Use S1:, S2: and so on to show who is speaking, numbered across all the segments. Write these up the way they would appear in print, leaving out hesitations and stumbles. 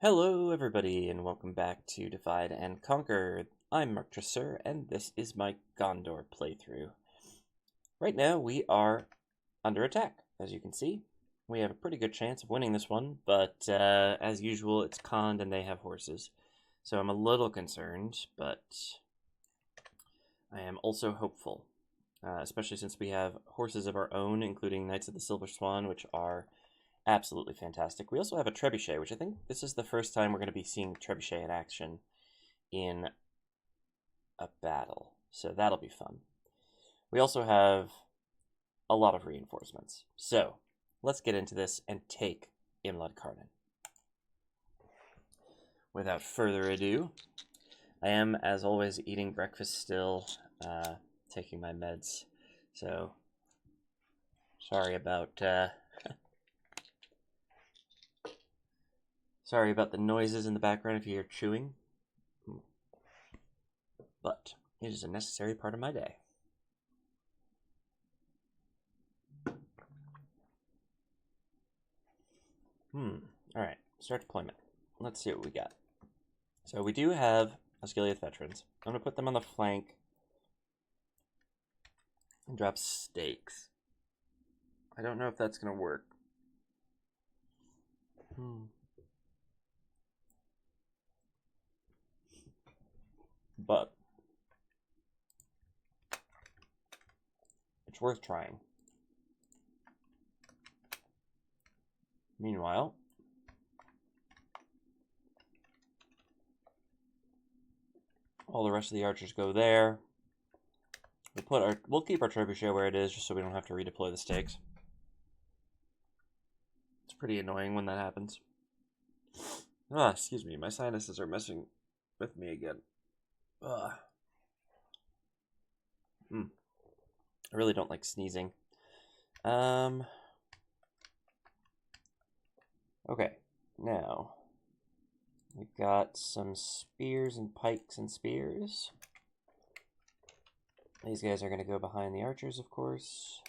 S1: Hello, everybody, and welcome back to Divide and Conquer. I'm Mark Tresser, and this is my Gondor playthrough. Right now, we are under attack, as you can see. We have a pretty good chance of winning this one, but as usual, it's conned and they have horses. So I'm a little concerned, but I am also hopeful, especially since we have horses of our own, including Knights of the Silver Swan, which are absolutely fantastic. We also have a trebuchet, which I think this is the first time we're going to be seeing trebuchet in action in a battle. So that'll be fun. We also have a lot of reinforcements. So let's get into this and take Imlad Carnen. Without further ado, I am, as always, eating breakfast still, taking my meds. So sorry about Sorry about the noises in the background if you hear chewing, but it is a necessary part of my day. Alright, start deployment. Let's see what we got. So we do have Osgiliath veterans. I'm going to put them on the flank and drop stakes. I don't know if that's going to work. But it's worth trying. Meanwhile, all the rest of the archers go there. We'll keep our trebuchet where it is, just so we don't have to redeploy the stakes. It's pretty annoying when that happens. Excuse me, my sinuses are messing with me again. I really don't like sneezing. Okay, now we've got some spears and pikes and spears. These guys are going to go behind the archers, of course.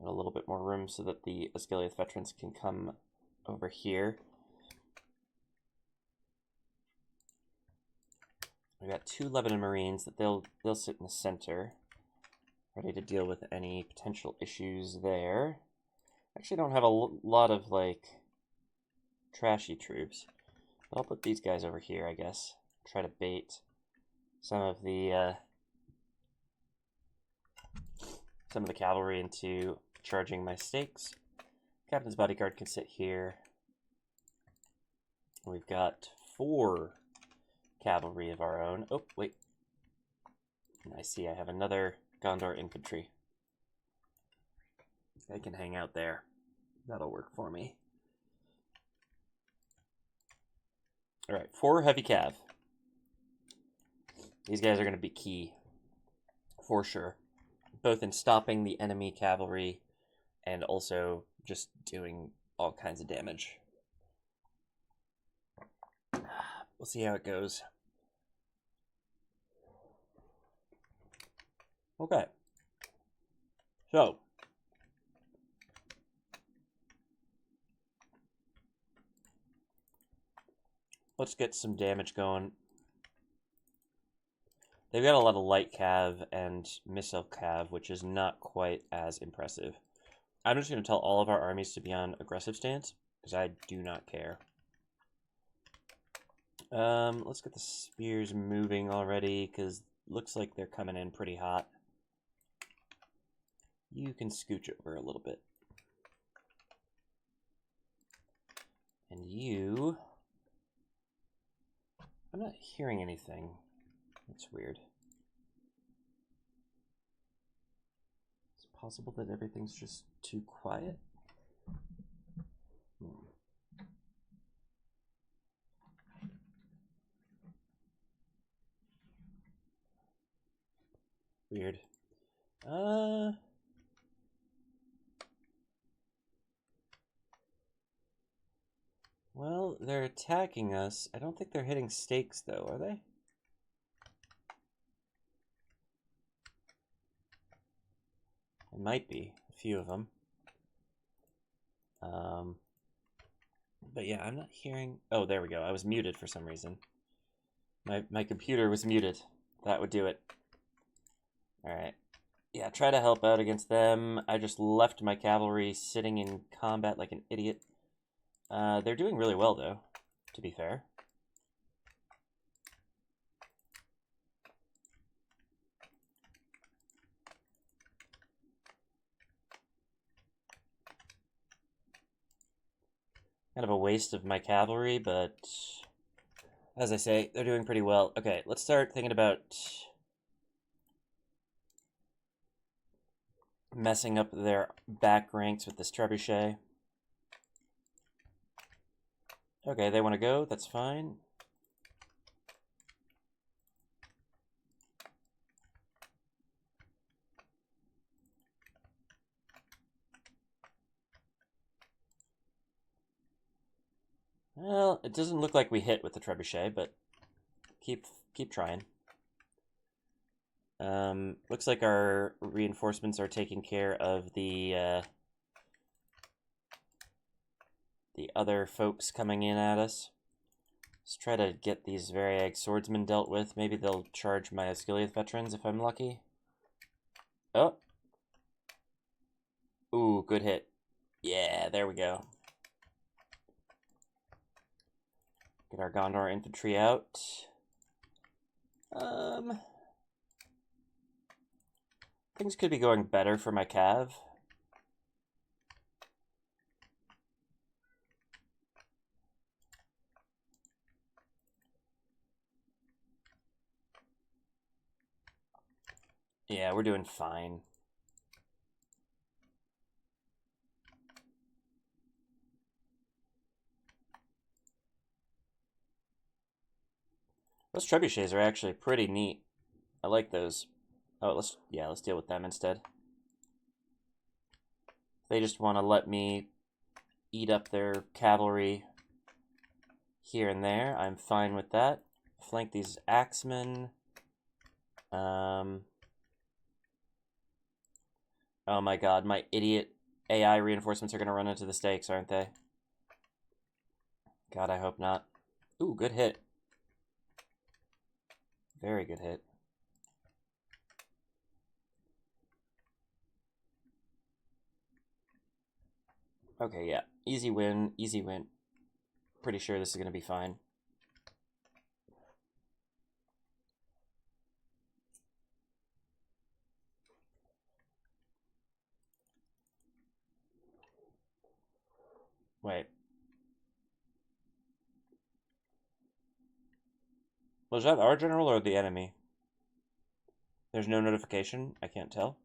S1: And a little bit more room so that the Osgiliath veterans can come over here. We got two Lebanon Marines that they'll sit in the center, ready to deal with any potential issues there. Actually, don't have a lot of like trashy troops, but I'll put these guys over here, I guess. Try to bait some of the cavalry into charging my stakes. Captain's bodyguard can sit here. We've got 4 cavalry of our own. Oh, wait. I see I have another Gondor infantry. They can hang out there. That'll work for me. Alright, 4 heavy cav. These guys are going to be key, for sure, both in stopping the enemy cavalry and also just doing all kinds of damage. We'll see how it goes. Okay. So, let's get some damage going. They've got a lot of light cav and missile cav, which is not quite as impressive. I'm just going to tell all of our armies to be on aggressive stance, because I do not care. Let's get the spears moving already, because looks like they're coming in pretty hot. You can scooch over a little bit. And you... I'm not hearing anything. That's weird. Is it possible that everything's just too quiet? Weird. Well, they're attacking us. I don't think they're hitting stakes, though, are they? might be a few of them. But yeah, I'm not hearing... Oh, there we go. I was muted for some reason. My computer was muted. That would do it. Alright. Yeah, try to help out against them. I just left my cavalry sitting in combat like an idiot. They're doing really well, though, to be fair. Kind of a waste of my cavalry, but as I say, they're doing pretty well. Okay, let's start thinking about messing up their back ranks with this trebuchet. Okay, they want to go. That's fine. Well, it doesn't look like we hit with the trebuchet, but keep trying. Looks like our reinforcements are taking care of the other folks coming in at us. Let's try to get these Variag swordsmen dealt with. Maybe they'll charge my Osgiliath veterans if I'm lucky. Oh. Ooh, good hit. Yeah, there we go. Get our Gondor infantry out. Things could be going better for my cav. Yeah, we're doing fine. Those trebuchets are actually pretty neat. I like those. Oh, let's deal with them instead. They just want to let me eat up their cavalry here and there. I'm fine with that. Flank these axemen. Oh my god, my idiot AI reinforcements are going to run into the stakes, aren't they? God, I hope not. Ooh, good hit. Very good hit. Okay, yeah. Easy win, easy win. Pretty sure this is going to be fine. Wait. Was that our general or the enemy? There's no notification. I can't tell.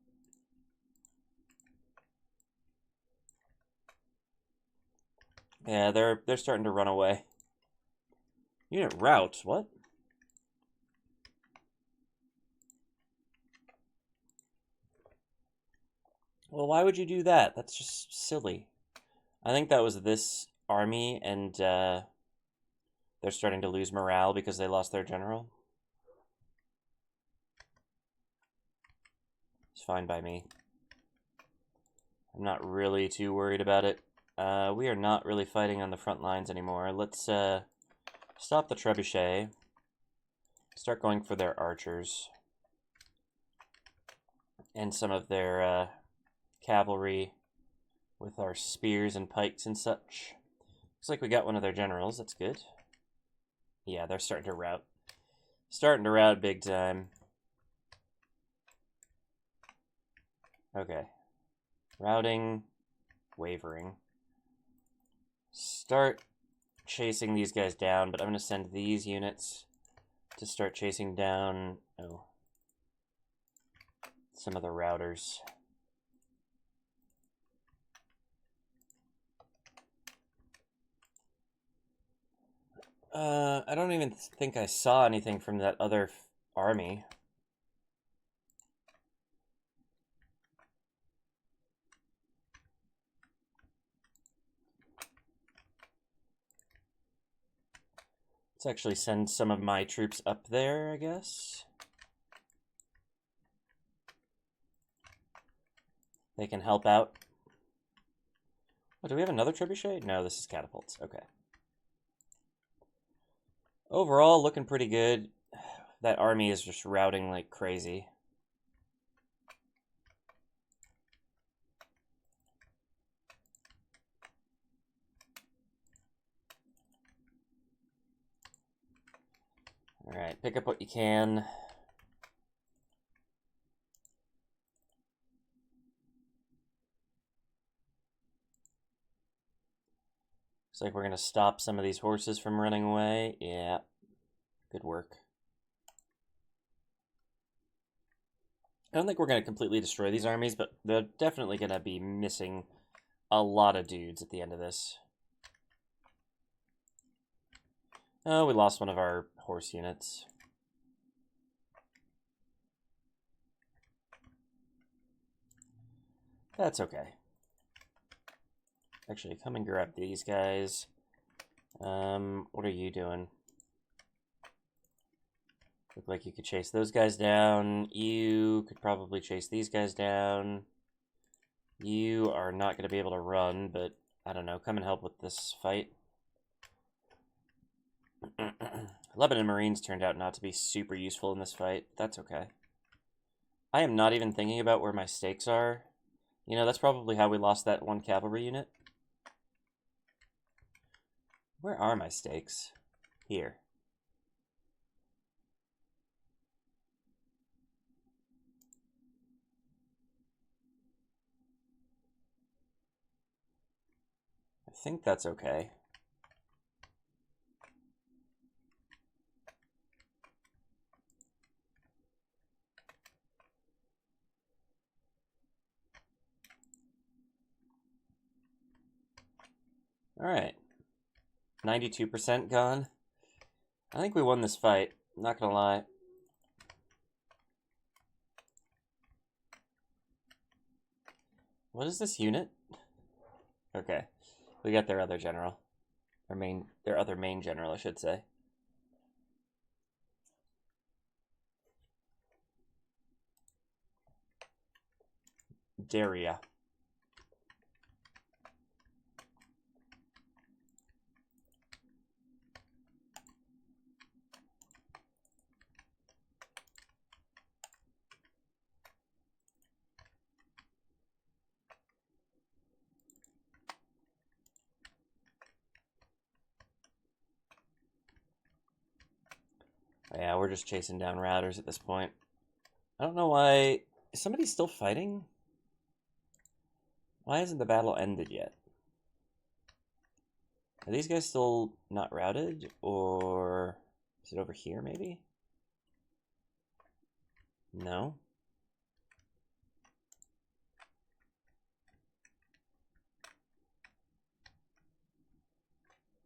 S1: Yeah, they're starting to run away. Unit rout. What? Well, why would you do that? That's just silly. I think that was this army, and they're starting to lose morale because they lost their general. It's fine by me. I'm not really too worried about it. We are not really fighting on the front lines anymore. Let's stop the trebuchet. Start going for their archers. And some of their cavalry with our spears and pikes and such. Looks like we got one of their generals. That's good. Yeah, they're starting to rout. Starting to rout big time. Okay. Routing. Wavering. Start chasing these guys down, but I'm going to send these units to start chasing down some of the routers. I don't even think I saw anything from that other army. Let's actually send some of my troops up there, I guess. They can help out. Oh, do we have another trebuchet? No, this is catapults. Okay. Overall, looking pretty good. That army is just routing like crazy. Alright, pick up what you can. Looks like we're going to stop some of these horses from running away. Yeah, good work. I don't think we're going to completely destroy these armies, but they're definitely going to be missing a lot of dudes at the end of this. Oh, we lost one of our horse units. That's okay. Actually, come and grab these guys. What are you doing? Look like you could chase those guys down. You could probably chase these guys down. You are not going to be able to run, but I don't know. Come and help with this fight. Lebanon Marines turned out not to be super useful in this fight. That's okay. I am not even thinking about where my stakes are. You know, that's probably how we lost that one cavalry unit. Where are my stakes? Here. I think that's okay. Alright. 92% gone. I think we won this fight. I'm not gonna lie. What is this unit? Okay. We got their other general. Their other main general, I should say. Daria. Yeah, we're just chasing down routers at this point. I don't know why... Is somebody still fighting? Why hasn't the battle ended yet? Are these guys still not routed? Or is it over here, maybe? No?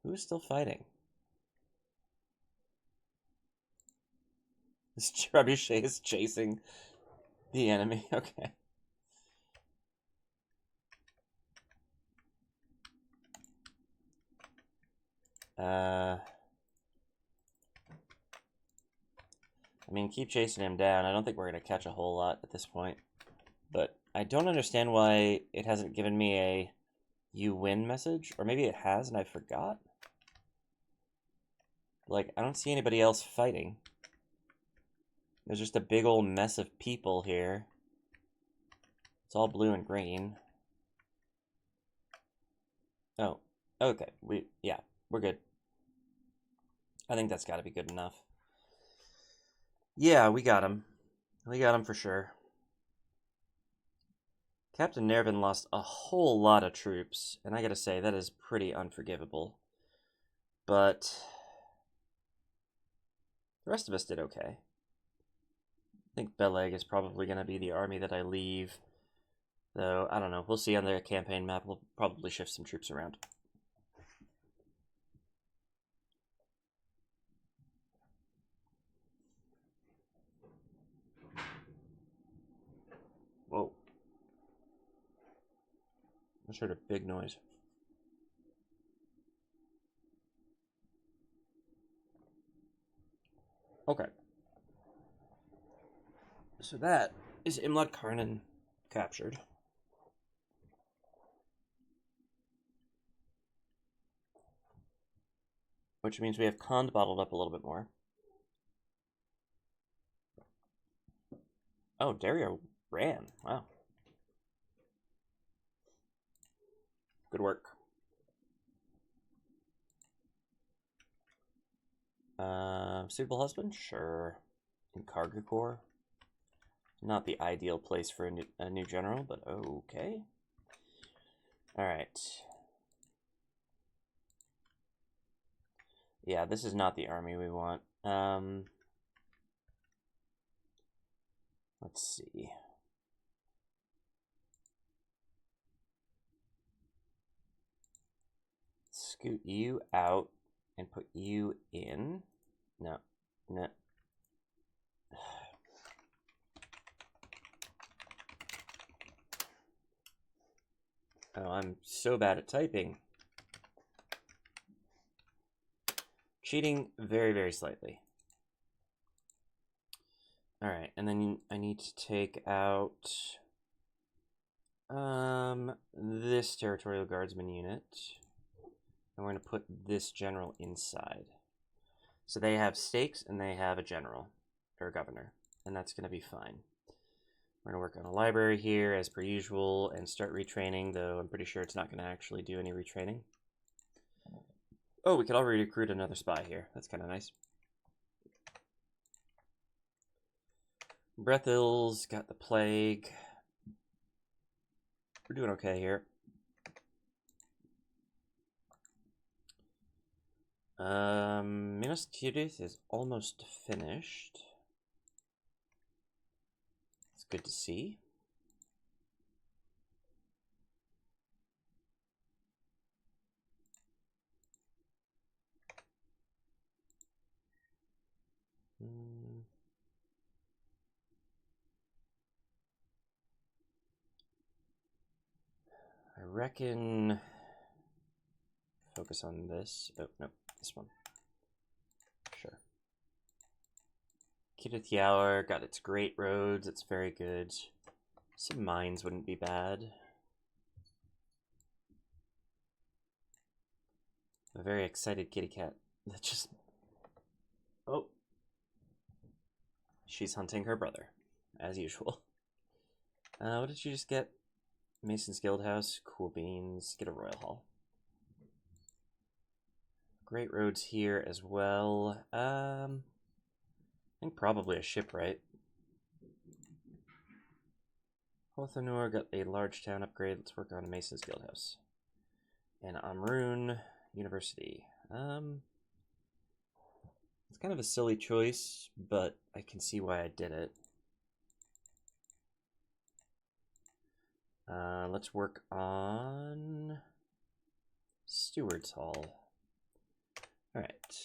S1: Who's still fighting? This trebuchet is chasing the enemy. Okay. I mean, keep chasing him down. I don't think we're going to catch a whole lot at this point. But I don't understand why it hasn't given me a you win message. Or maybe it has and I forgot. Like, I don't see anybody else fighting. There's just a big old mess of people here. It's all blue and green. Oh, okay. Yeah, we're good. I think that's got to be good enough. Yeah, we got him. We got him for sure. Captain Nervin lost a whole lot of troops, and I gotta say, that is pretty unforgivable. But the rest of us did okay. I think Beleg is probably going to be the army that I leave. Though, I don't know. We'll see on the campaign map. We'll probably shift some troops around. Whoa. I just heard a big noise. Okay. So that is Imlad Carnen captured. which means we have Khand bottled up a little bit more. Oh, Dario ran. Wow. Good work. Suitable husband? Sure. In cargo corps? Not the ideal place for a new general, but okay. Alright. Yeah, this is not the army we want. Let's see. Scoot you out and put you in. No. Oh, I'm so bad at typing. Cheating very, very slightly. Alright, and then I need to take out this territorial guardsman unit. And we're going to put this general inside. So they have stakes and they have a general, or a governor, and that's going to be fine. We're going to work on a library here as per usual and start retraining, though I'm pretty sure it's not going to actually do any retraining. Oh, we could already recruit another spy here. That's kind of nice. Brethil's got the plague. We're doing okay here. Menace is almost finished. It's good to see. I reckon focus on this. Oh, no, this one. Sure. Kidith Yower got its great roads. It's very good. Some mines wouldn't be bad. A very excited kitty cat that just... Oh. She's hunting her brother, as usual. What did you just get? Mason's Guildhouse, cool beans, get a royal hall. Great roads here as well. I think probably a shipwright. Hothanur got a large town upgrade. Let's work on Mason's Guildhouse. And Amrun University. It's kind of a silly choice, but I can see why I did it. Let's work on Steward's Hall. Alright,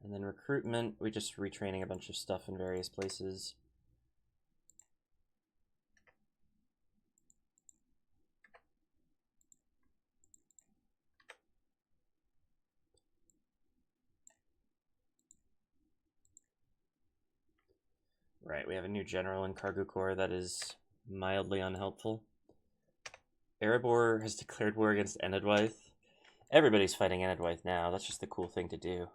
S1: and then recruitment, we just retraining a bunch of stuff in various places. Right, we have a new general in Cargo Corps that is mildly unhelpful. Erebor has declared war against Enedwaith. Everybody's fighting Enedwaith now. That's just the cool thing to do.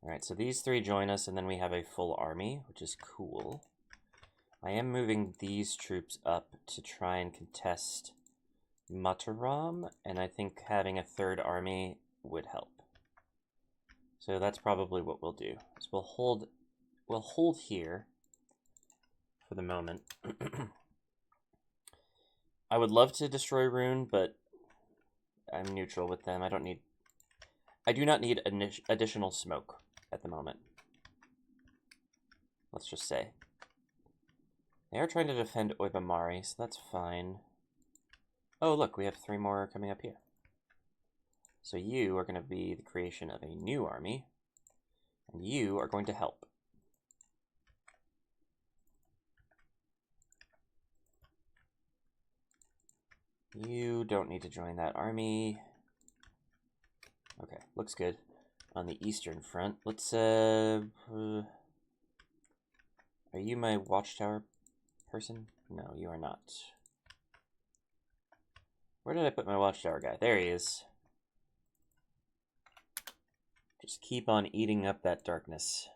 S1: Alright, so these three join us, and then we have a full army, which is cool. I am moving these troops up to try and contest Mataram, and I think having a third army would help. So that's probably what we'll do. So we'll hold here for the moment. I would love to destroy Rune, but I'm neutral with them. I do not need additional smoke at the moment. Let's just say. They are trying to defend Oibamari, so that's fine. Oh, look, we have 3 more coming up here. So you are going to be the creation of a new army, and you are going to help. You don't need to join that army. Okay, looks good. On the eastern front, let's, are you my watchtower person? No, you are not. Where did I put my watchtower guy? There he is. Just keep on eating up that darkness.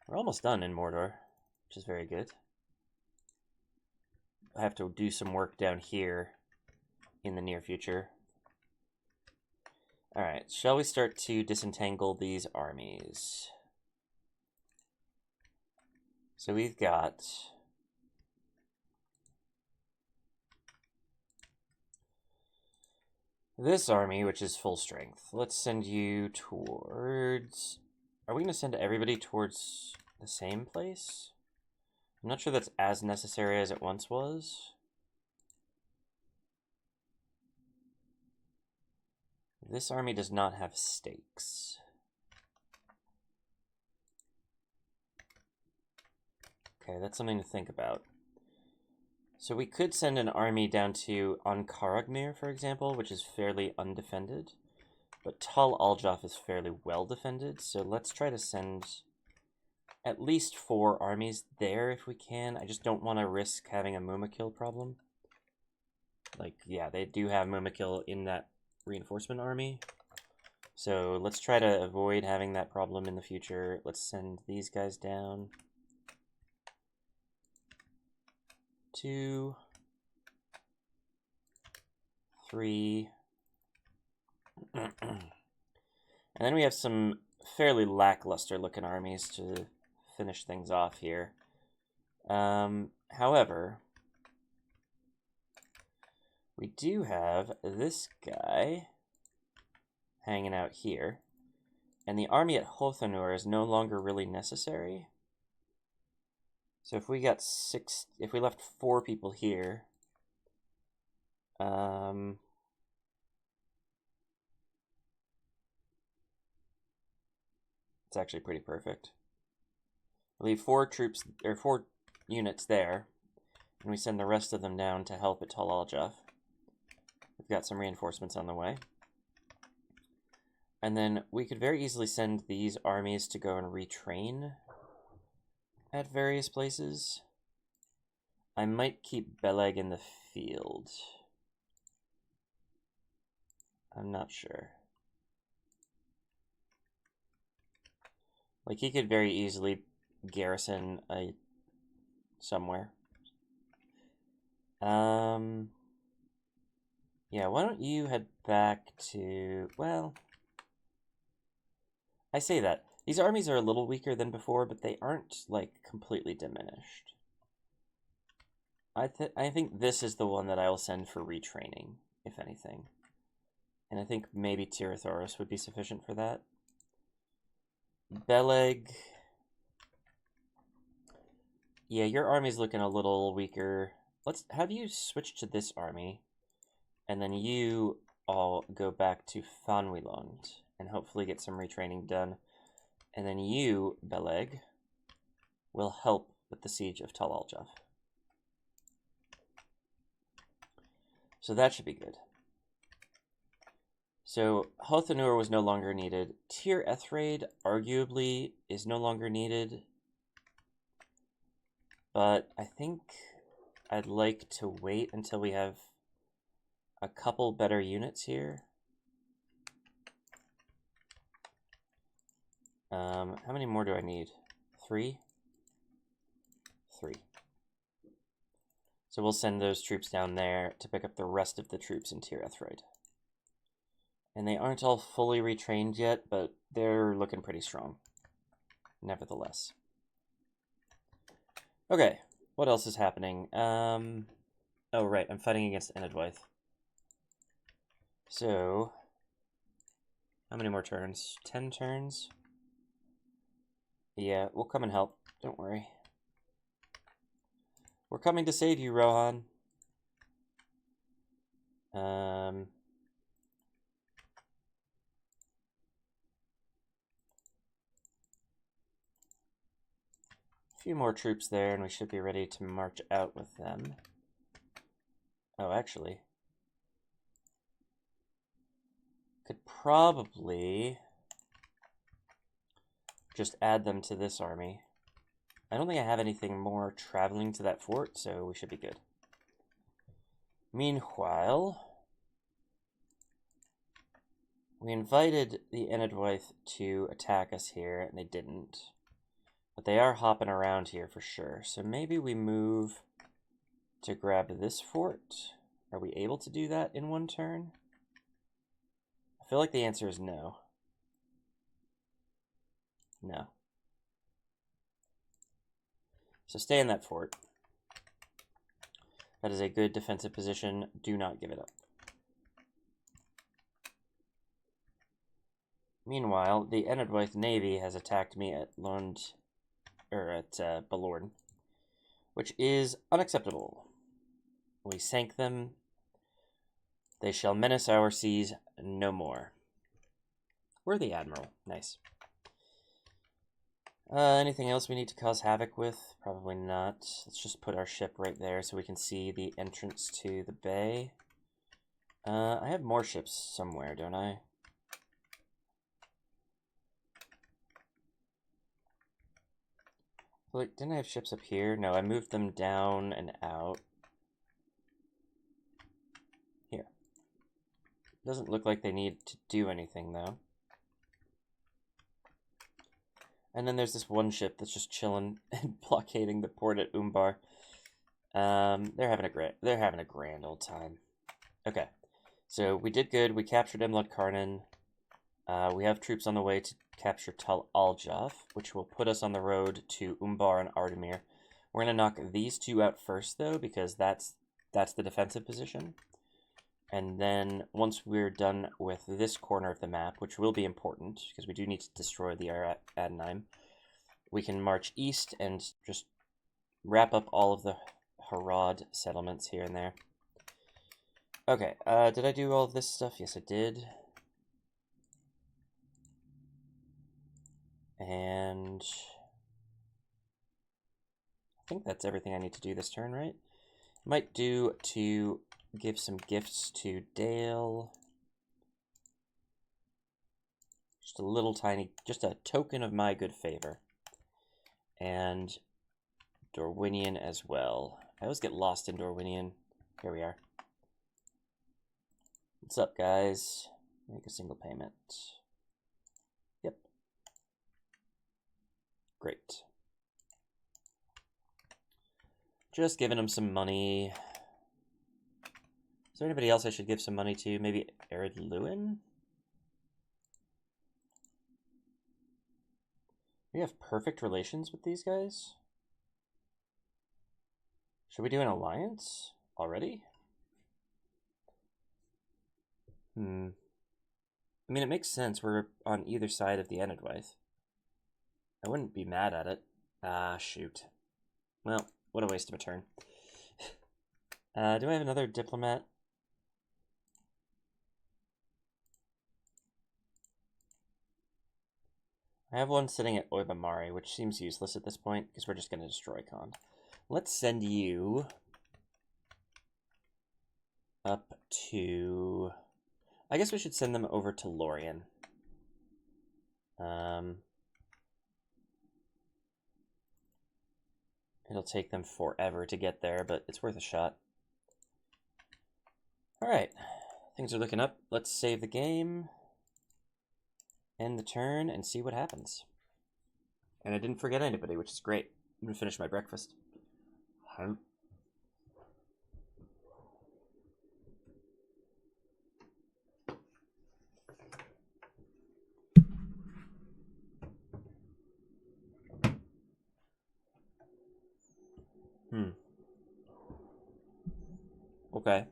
S1: We're almost done in Mordor, which is very good. I have to do some work down here in the near future. Alright, shall we start to disentangle these armies? So we've got this army, which is full strength. Let's send you towards... Are we going to send everybody towards the same place? I'm not sure that's as necessary as it once was. This army does not have stakes. Okay, that's something to think about. So we could send an army down to Ankaragmir, for example, which is fairly undefended. But Tal Aljaf is fairly well defended, so let's try to send at least 4 armies there if we can. I just don't want to risk having a Mumakil problem. Like, yeah, they do have Mumakil in that reinforcement army. So let's try to avoid having that problem in the future. Let's send these guys down. 2, 3. And then we have some fairly lackluster looking armies to finish things off here. However, we do have this guy hanging out here, and the army at Hothanur is no longer really necessary. So if we got 6, if we left 4 people here, it's actually pretty perfect. We leave 4 troops, or 4 units there, and we send the rest of them down to help at Tal Aljaf. We've got some reinforcements on the way. And then we could very easily send these armies to go and retrain at various places. I might keep Beleg in the field. I'm not sure. Like, he could very easily garrison somewhere. Yeah, why don't you head back to... Well, I say that. These armies are a little weaker than before, but they aren't, like, completely diminished. I think this is the one that I will send for retraining, if anything. And I think maybe Traitorous would be sufficient for that. Beleg. Yeah, your army's looking a little weaker. Let's have you switch to this army, and then you all go back to Fanwilond and hopefully get some retraining done. And then you, Beleg, will help with the siege of Tal Aljaf. So that should be good. So Hothanur was no longer needed. Tir Ethraid arguably is no longer needed. But I think I'd like to wait until we have a couple better units here. How many more do I need? 3? 3. So we'll send those troops down there to pick up the rest of the troops in Tir Ethraid. And they aren't all fully retrained yet, but they're looking pretty strong, nevertheless. Okay, what else is happening? Oh, right, I'm fighting against Enedwaith. So, how many more turns? 10 turns? Yeah, we'll come and help. Don't worry. We're coming to save you, Rohan. A few more troops there, and we should be ready to march out with them. Oh, actually, could probably just add them to this army. I don't think I have anything more traveling to that fort, so we should be good. Meanwhile, We invited the Enedwaith to attack us here, and they didn't. But they are hopping around here for sure. So maybe we move to grab this fort. Are we able to do that in one turn? I feel like the answer is no. No. So stay in that fort. That is a good defensive position. Do not give it up. Meanwhile, the Enedwaith Navy has attacked me at Balorn, which is unacceptable. We sank them. They shall menace our seas no more. We're the admiral. Nice. Anything else we need to cause havoc with? Probably not. Let's just put our ship right there so we can see the entrance to the bay. I have more ships somewhere, don't I? Like, didn't I have ships up here? No, I moved them down and out. Here. Doesn't look like they need to do anything, though. And then there's this one ship that's just chilling and blockading the port at Umbar. They're having a grand old time. Okay, so we did good. We captured Imlad Carnen. We have troops on the way to capture Tal Aljaf, which will put us on the road to Umbar and Ardamir. We're gonna knock these two out first, though, because that's the defensive position. And then once we're done with this corner of the map, which will be important because we do need to destroy the Adnaim, we can march east and just wrap up all of the Harad settlements here and there. Okay, did I do all of this stuff? Yes, I did. And I think that's everything I need to do this turn, right? Might do to give some gifts to Dale. Just a little tiny, just a token of my good favor. And Dorwinian as well. I always get lost in Dorwinian. Here we are. What's up, guys? Make a single payment. Yep. Great. Just giving him some money. Is there anybody else I should give some money to? Maybe Arid Lewin? We have perfect relations with these guys? Should we do an alliance already? I mean, it makes sense. We're on either side of the Enedwaith. I wouldn't be mad at it. Ah, shoot. Well, what a waste of a turn. Do I have another diplomat? I have one sitting at Oibamari, which seems useless at this point, because we're just going to destroy Khan. Let's send you up to... I guess we should send them over to Lorien. It'll take them forever to get there, but it's worth a shot. Alright, things are looking up. Let's save the game, end the turn, and see what happens. And I didn't forget anybody, which is great. I'm going to finish my breakfast. Okay.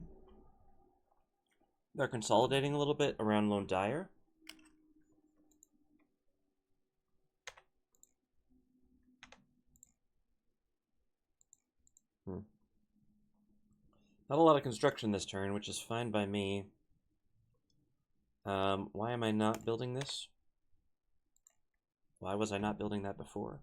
S1: They're consolidating a little bit around Lone Dyer. Not a lot of construction this turn, which is fine by me. Why am I not building this? Why was I not building that before?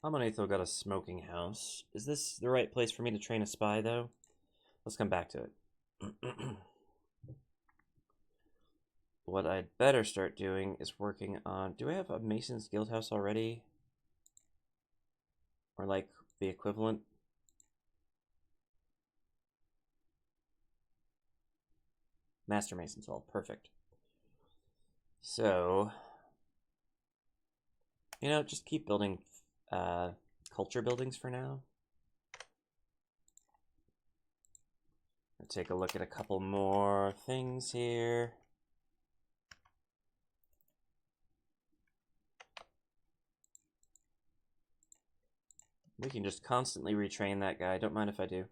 S1: Amonetho got a smoking house. Is this the right place for me to train a spy, though? Let's come back to it. What I'd better start doing is working on... Do I have a Mason's Guildhouse already? Or like the equivalent. Master Mason's Hall, perfect. So, you know, just keep building culture buildings for now. I'll take a look at a couple more things here. We can just constantly retrain that guy. Don't mind if I do.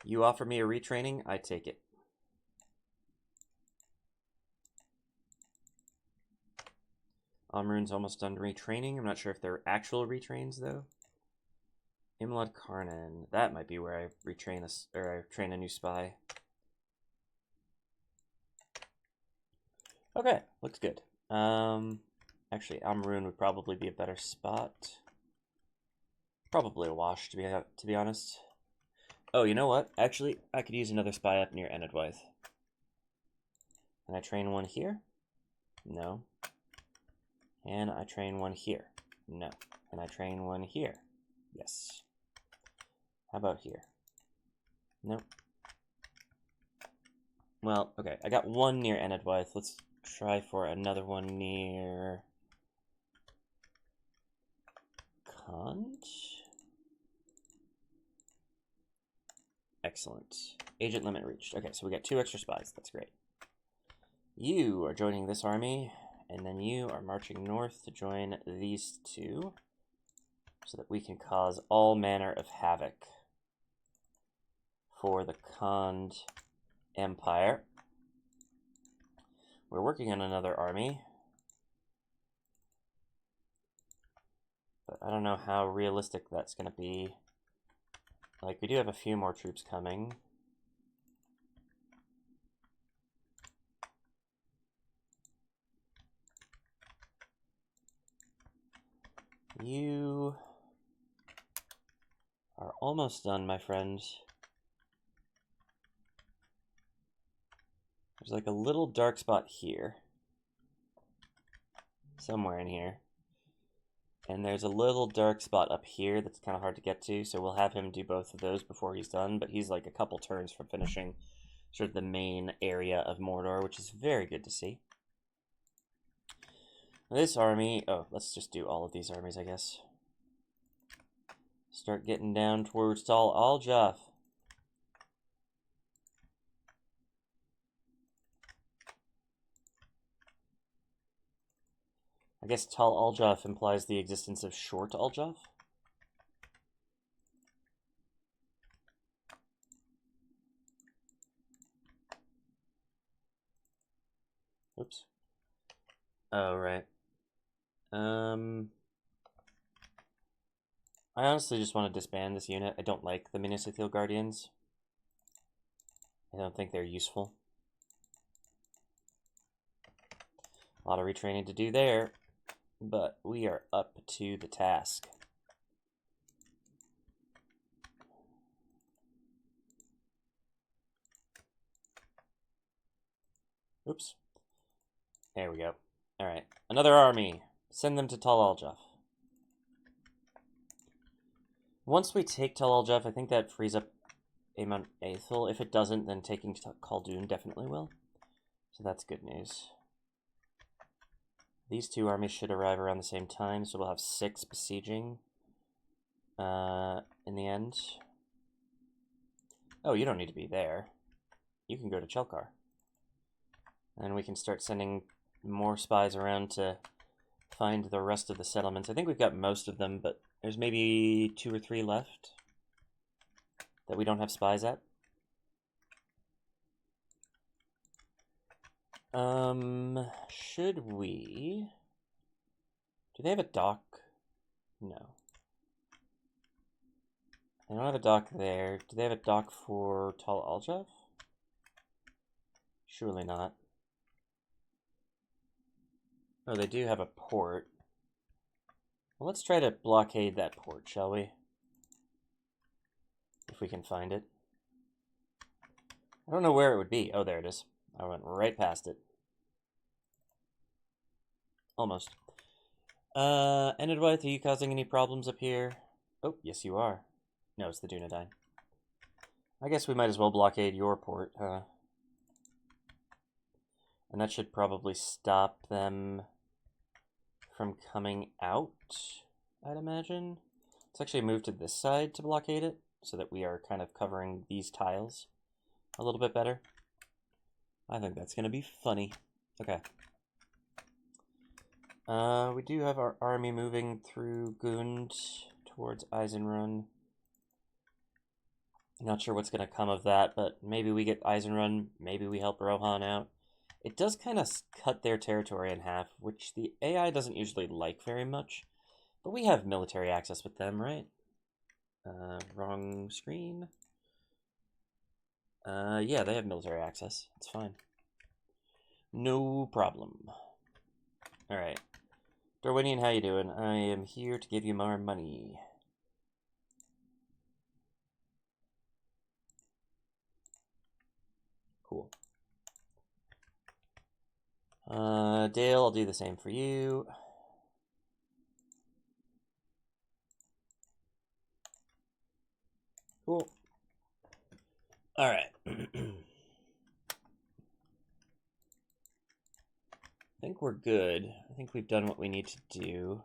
S1: You offer me a retraining, I take it. Omrun's almost done retraining. I'm not sure if they're actual retrains though. Imlad Carnen. That might be where I retrain I train a new spy. Okay, looks good. Actually, Omrun would probably be a better spot. Probably a wash, to be honest. Oh, you know what? Actually, I could use another spy up near Enedwaith. Can I train one here? No. And I train one here? No. Can I train one here? Yes. How about here? Nope. Well, okay. I got one near Enedwaith. Let's try for another one near Khandish. Excellent. Agent limit reached. Okay, so we got 2 extra spies. That's great. You are joining this army, and then you are marching north to join these 2, so that we can cause all manner of havoc for the Khand Empire. We're working on another army, but I don't know how realistic that's going to be. Like, we do have a few more troops coming. You are almost done, my friend. There's like a little dark spot here. Somewhere in here. And there's a little dark spot up here that's kind of hard to get to, so we'll have him do both of those before he's done, but he's like a couple turns from finishing sort of the main area of Mordor, which is very good to see. This army, oh, let's just do all of these armies, I guess. Start getting down towards Tal Aljaf. I guess Tal Aljaf implies the existence of Short Aljaf. Oops. Oh, right. I honestly just want to disband this unit. I don't like the Municipal Guardians. I don't think they're useful. A lot of retraining to do there, but we are up to the task. Oops. There we go. Alright, another army. Send them to Tal Aljaf. Once we take Tal Aljaf, I think that frees up Amon Aethel. If it doesn't, then taking Khaldun definitely will. So that's good news. These 2 armies should arrive around the same time, so we'll have 6 besieging in the end. Oh, you don't need to be there. You can go to Chelkar. And we can start sending more spies around to find the rest of the settlements. I think we've got most of them, but there's maybe 2 or 3 left that we don't have spies at. Should we... Do they have a dock? No. They don't have a dock there. Do they have a dock for Tal Aljaf? Surely not. Oh, they do have a port. Well, let's try to blockade that port, shall we? If we can find it. I don't know where it would be. Oh, there it is. I went right past it. Almost. Enedwaith, are you causing any problems up here? Oh, yes you are. No, it's the Dunedain. I guess we might as well blockade your port, huh? And that should probably stop them from coming out, I'd imagine. Let's actually move to this side to blockade it, so that we are kind of covering these tiles a little bit better. I think that's going to be funny. Okay. We do have our army moving through Gund towards Eisenrun. Not sure what's going to come of that, but maybe we get Eisenrun, maybe we help Rohan out. It does kind of cut their territory in half, which the AI doesn't usually like very much. But we have military access with them, right? Wrong screen. Yeah, they have military access. It's fine. No problem. Alright. Darwinian, how you doing? I am here to give you more money. Cool. Dale, I'll do the same for you. Cool. Alright. I think we're good. I think we've done what we need to do.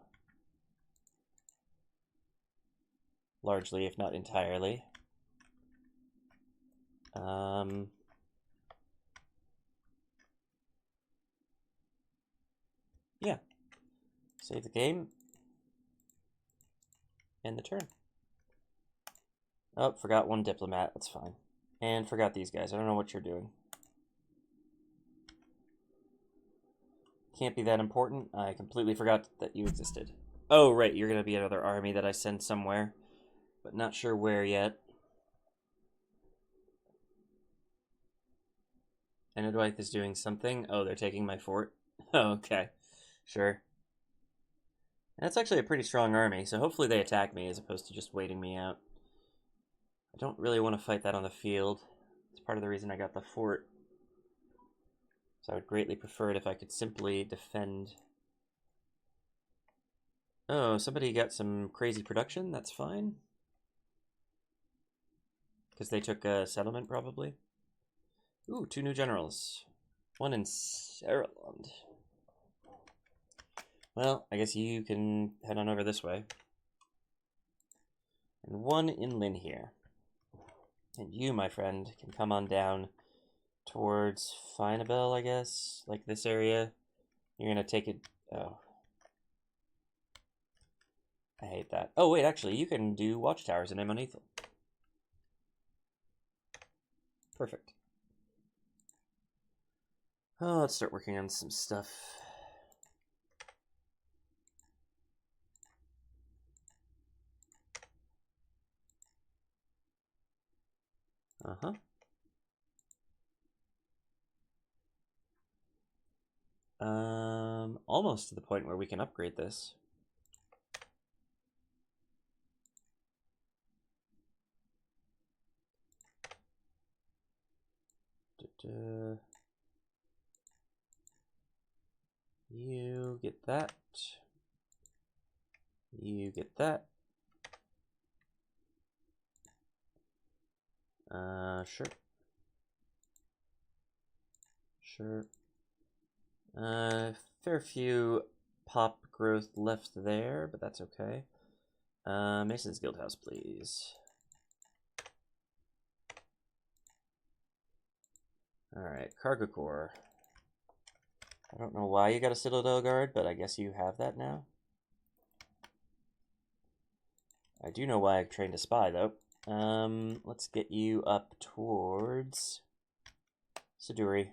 S1: Largely, if not entirely. Yeah. Save the game. End the turn. Oh, forgot one diplomat. That's fine. And forgot these guys. I don't know what you're doing. Can't be that important. I completely forgot that you existed. Oh, right. You're going to be another army that I send somewhere. But not sure where yet. Enedwaith is doing something. Oh, they're taking my fort. Oh, okay. Sure. That's actually a pretty strong army, so hopefully they attack me as opposed to just waiting me out. I don't really want to fight that on the field. It's part of the reason I got the fort. So I would greatly prefer it if I could simply defend. Oh, somebody got some crazy production? That's fine. Because they took a settlement, probably. Ooh, 2 new generals. One in Saarland. Well, I guess you can head on over this way. And one in Lynn here. And you, my friend, can come on down towards Finabel, I guess. Like this area. You're going to take it... Oh. I hate that. Oh, wait, actually, you can do watchtowers in Ammonethel. Perfect. Oh, let's start working on some stuff. Uh-huh. Almost to the point where we can upgrade this. You get that. You get that. Sure. Sure. Fair few pop growth left there, but that's okay. Mason's Guildhouse, please. Alright, Cargo Corps. I don't know why you got a Citadel Guard, but I guess you have that now. I do know why I trained a spy, though. Let's get you up towards Siduri.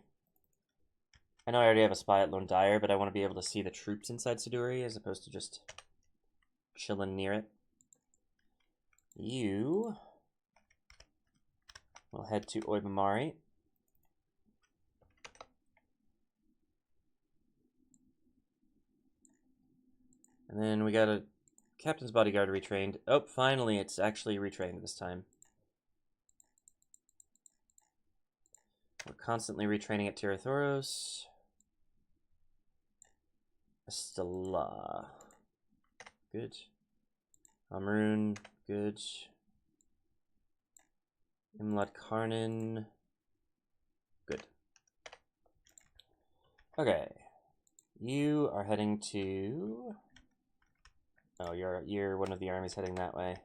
S1: I know I already have a spy at Lone Dyer, but I want to be able to see the troops inside Siduri as opposed to just chilling near it. You will head to Oibamari. And then we got a Captain's Bodyguard retrained. Oh, finally, it's actually retrained this time. We're constantly retraining at Tirathoros. Estella. good. Amrun, good. Imlad Carnen, good. Okay, you are heading to... Oh, you're one of the armies heading that way.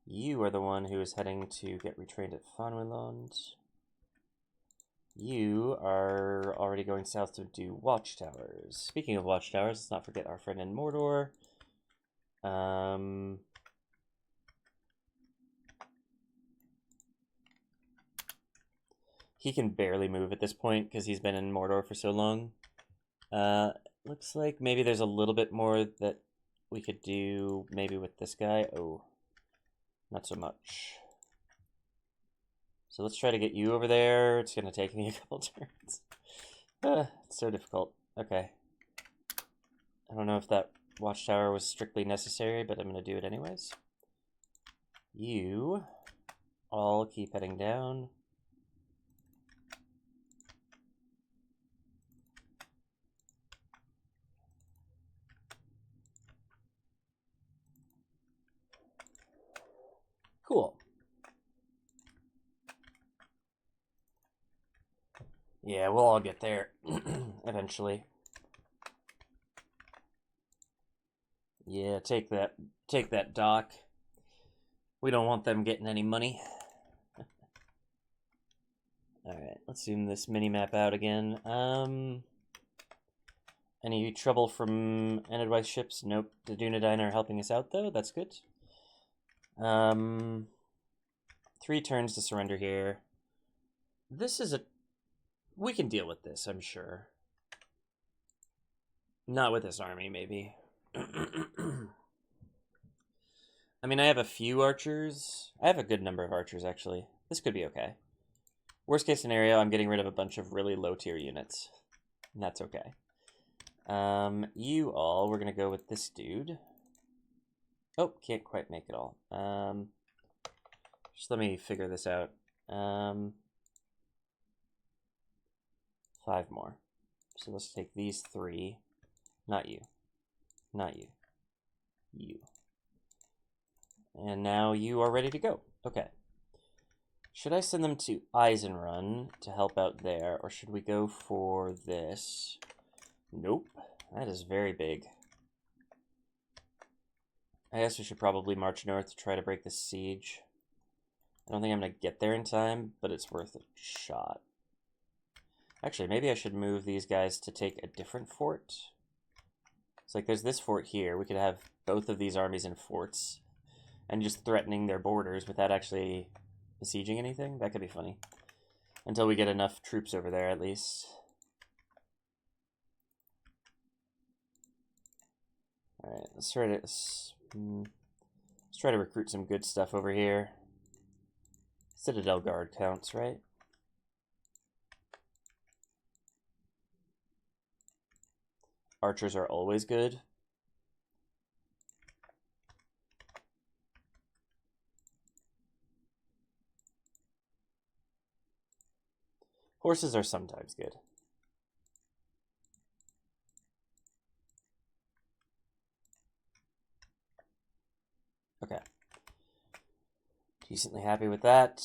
S1: You are the one who is heading to get retrained at Fanwiland. You are already going south to do watchtowers. Speaking of watchtowers, let's not forget our friend in Mordor. He can barely move at this point because he's been in Mordor for so long. Looks like maybe there's a little bit more that we could do maybe with this guy. Oh, not so much. So let's try to get you over there. It's going to take me a couple turns. It's so difficult. Okay. I don't know if that watchtower was strictly necessary, but I'm going to do it anyways. You all keep heading down. Cool. Yeah, we'll all get there eventually. Yeah, take that dock. We don't want them getting any money. Alright, let's zoom this mini-map out again. Any trouble from Enedwaith ships? Nope. The Dunedain are helping us out, though. That's good. 3 turns to surrender here. This is a... We can deal with this, I'm sure. Not with this army, maybe. I mean, I have a few archers. I have a good number of archers, actually. This could be okay. Worst case scenario, I'm getting rid of a bunch of really low-tier units. And that's okay. You all, we're going to go with this dude. Oh, can't quite make it all. Just let me figure this out. 5 more. So let's take these 3. Not you. Not you. You. And now you are ready to go. Okay. Should I send them to Eisenrun to help out there, or should we go for this? Nope. That is very big. I guess we should probably march north to try to break this siege. I don't think I'm going to get there in time, but it's worth a shot. Actually, maybe I should move these guys to take a different fort. It's like there's this fort here. We could have both of these armies in forts and just threatening their borders without actually besieging anything. That could be funny. Until we get enough troops over there, at least. Alright, let's try to recruit some good stuff over here. Citadel Guard counts, right? Archers are always good. Horses are sometimes good. Okay. Decently happy with that.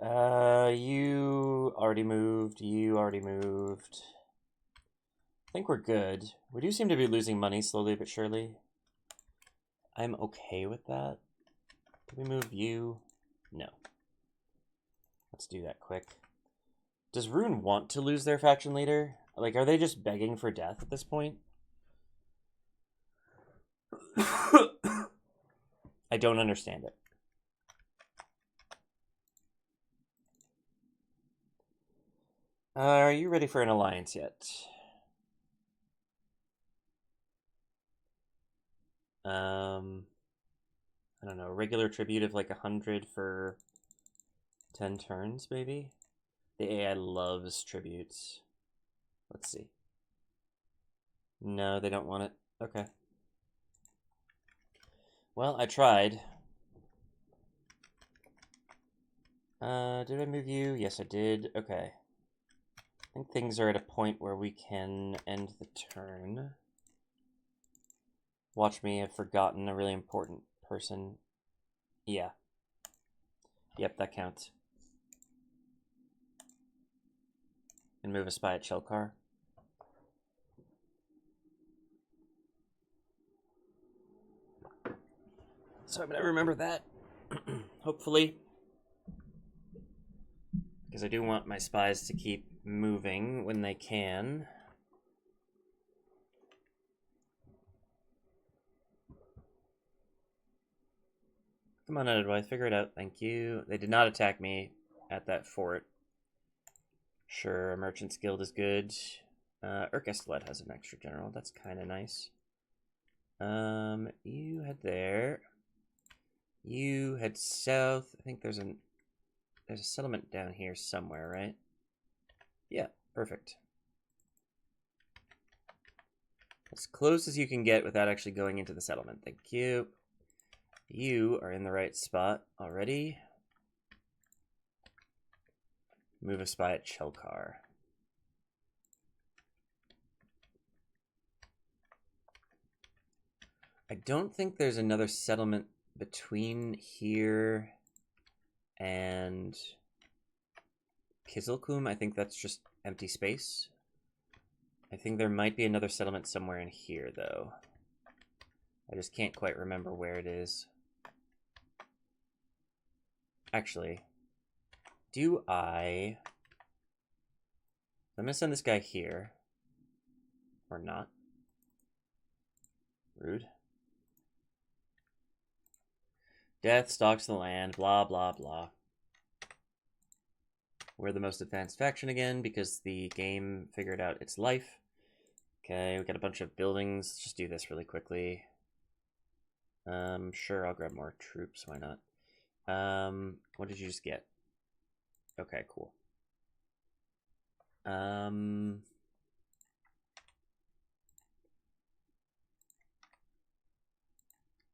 S1: You already moved. You already moved. I think we're good. We do seem to be losing money slowly but surely. I'm okay with that. Did we move you? No. Let's do that quick. Does Rune want to lose their faction leader? Like, are they just begging for death at this point? I don't understand it. Are you ready for an alliance yet? I don't know, regular tribute of like 100 for 10 turns, maybe? The AI loves tributes. Let's see. No, they don't want it. Okay. Well, I tried. Did I move you? Yes, I did. Okay. I think things are at a point where we can end the turn. Watch me, I've forgotten a really important person. Yeah. Yep, that counts. And move a spy at Shelkar. So I'm gonna remember that. Hopefully. Because I do want my spies to keep moving when they can. Come on, Enedwaith, figure it out. Thank you. They did not attack me at that fort. Sure, a Merchant's Guild is good. Urkestlet has an extra general. That's kind of nice. You head there. You head south. I think there's a settlement down here somewhere, right? Yeah, perfect. As close as you can get without actually going into the settlement. Thank you. You are in the right spot already. Move a spy at Shelkar. I don't think there's another settlement between here and Kizilkum. I think that's just empty space. I think there might be another settlement somewhere in here, though. I just can't quite remember where it is. Actually, I'm gonna send this guy here. Or not. Rude. Death stalks the land, blah, blah, blah. We're the most advanced faction again because the game figured out its life. Okay, we got a bunch of buildings. Let's just do this really quickly. Sure, I'll grab more troops. Why not? What did you just get? Okay, cool.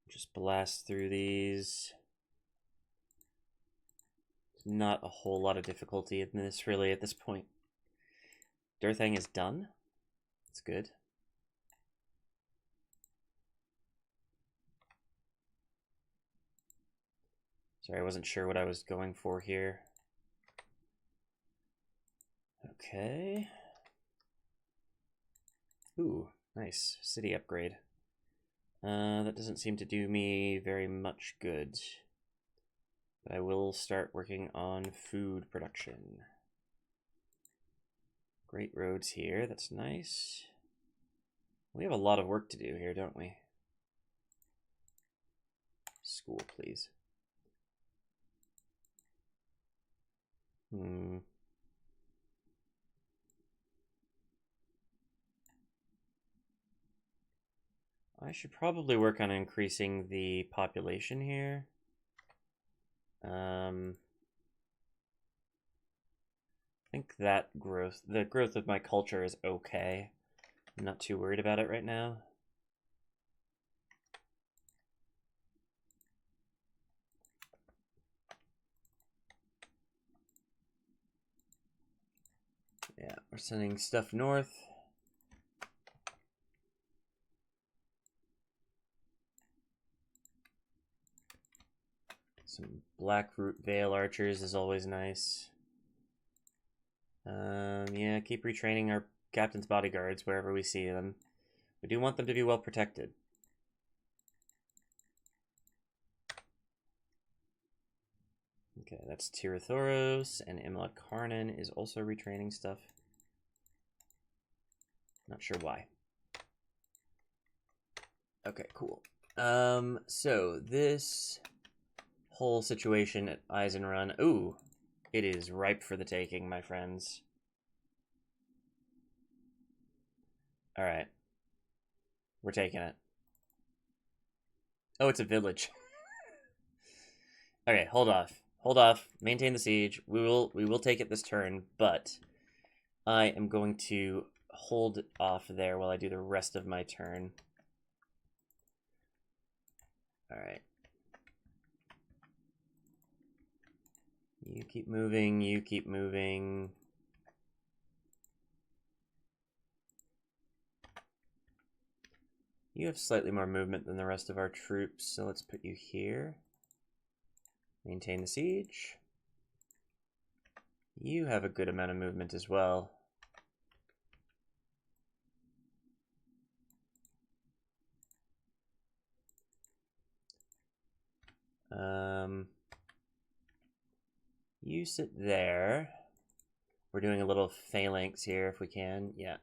S1: Just blast through these. Not a whole lot of difficulty in this, really, at this point. Durthang is done. That's good. Sorry, I wasn't sure what I was going for here. Okay. Ooh, nice. City upgrade. That doesn't seem to do me very much good. But I will start working on food production. Great roads here, that's nice. We have a lot of work to do here, don't we? School, please. I should probably work on increasing the population here. I think that the growth of my culture is okay. I'm not too worried about it right now. Yeah, we're sending stuff north. Some Blackroot Vale archers is always nice. Yeah, keep retraining our captain's bodyguards wherever we see them. We do want them to be well protected. Okay, that's Tirathoros, and Imlad Carnen is also retraining stuff. Not sure why. Okay, cool. So this whole situation at Eisenrun, ooh, it is ripe for the taking, my friends. All right, we're taking it. Oh, it's a village. Okay, hold off. Hold off. Maintain the siege. We will take it this turn, but I am going to hold off there while I do the rest of my turn. All right. You keep moving. You keep moving. You have slightly more movement than the rest of our troops, so let's put you here. Maintain the siege. You have a good amount of movement as well. You sit there. We're doing a little phalanx here if we can. Yeah.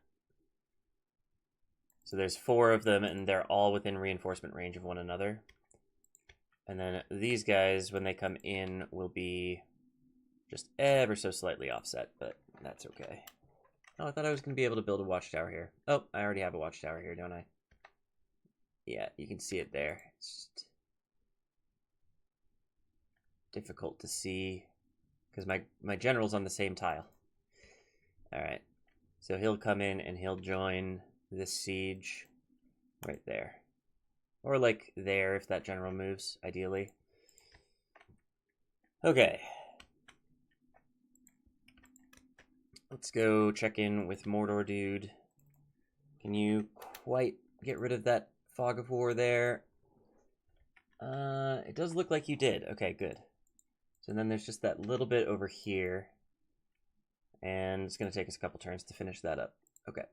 S1: So there's 4 of them, and they're all within reinforcement range of one another. And then these guys, when they come in, will be just ever so slightly offset, but that's okay. Oh, I thought I was going to be able to build a watchtower here. Oh, I already have a watchtower here, don't I? Yeah, you can see it there. It's just difficult to see because my general's on the same tile. All right, so he'll come in and he'll join this siege right there. Or like there if that general moves, ideally. Okay. Let's go check in with Mordor dude. Can you quite get rid of that fog of war there? It does look like you did. Okay, good. So then there's just that little bit over here. And it's going to take us a couple turns to finish that up. Okay.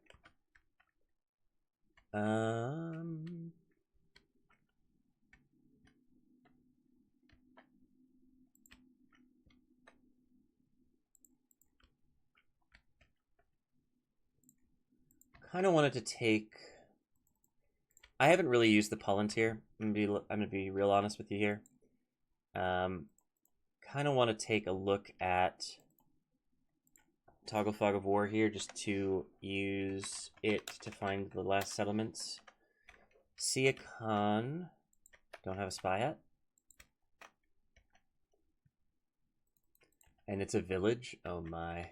S1: Kind of wanted to take... I haven't really used the Palantir. I'm gonna be real honest with you here. Kind of want to take a look at Toggle Fog of War here, just to use it to find the last settlements. See a Khan. Don't have a spy hat. And it's a village. Oh my.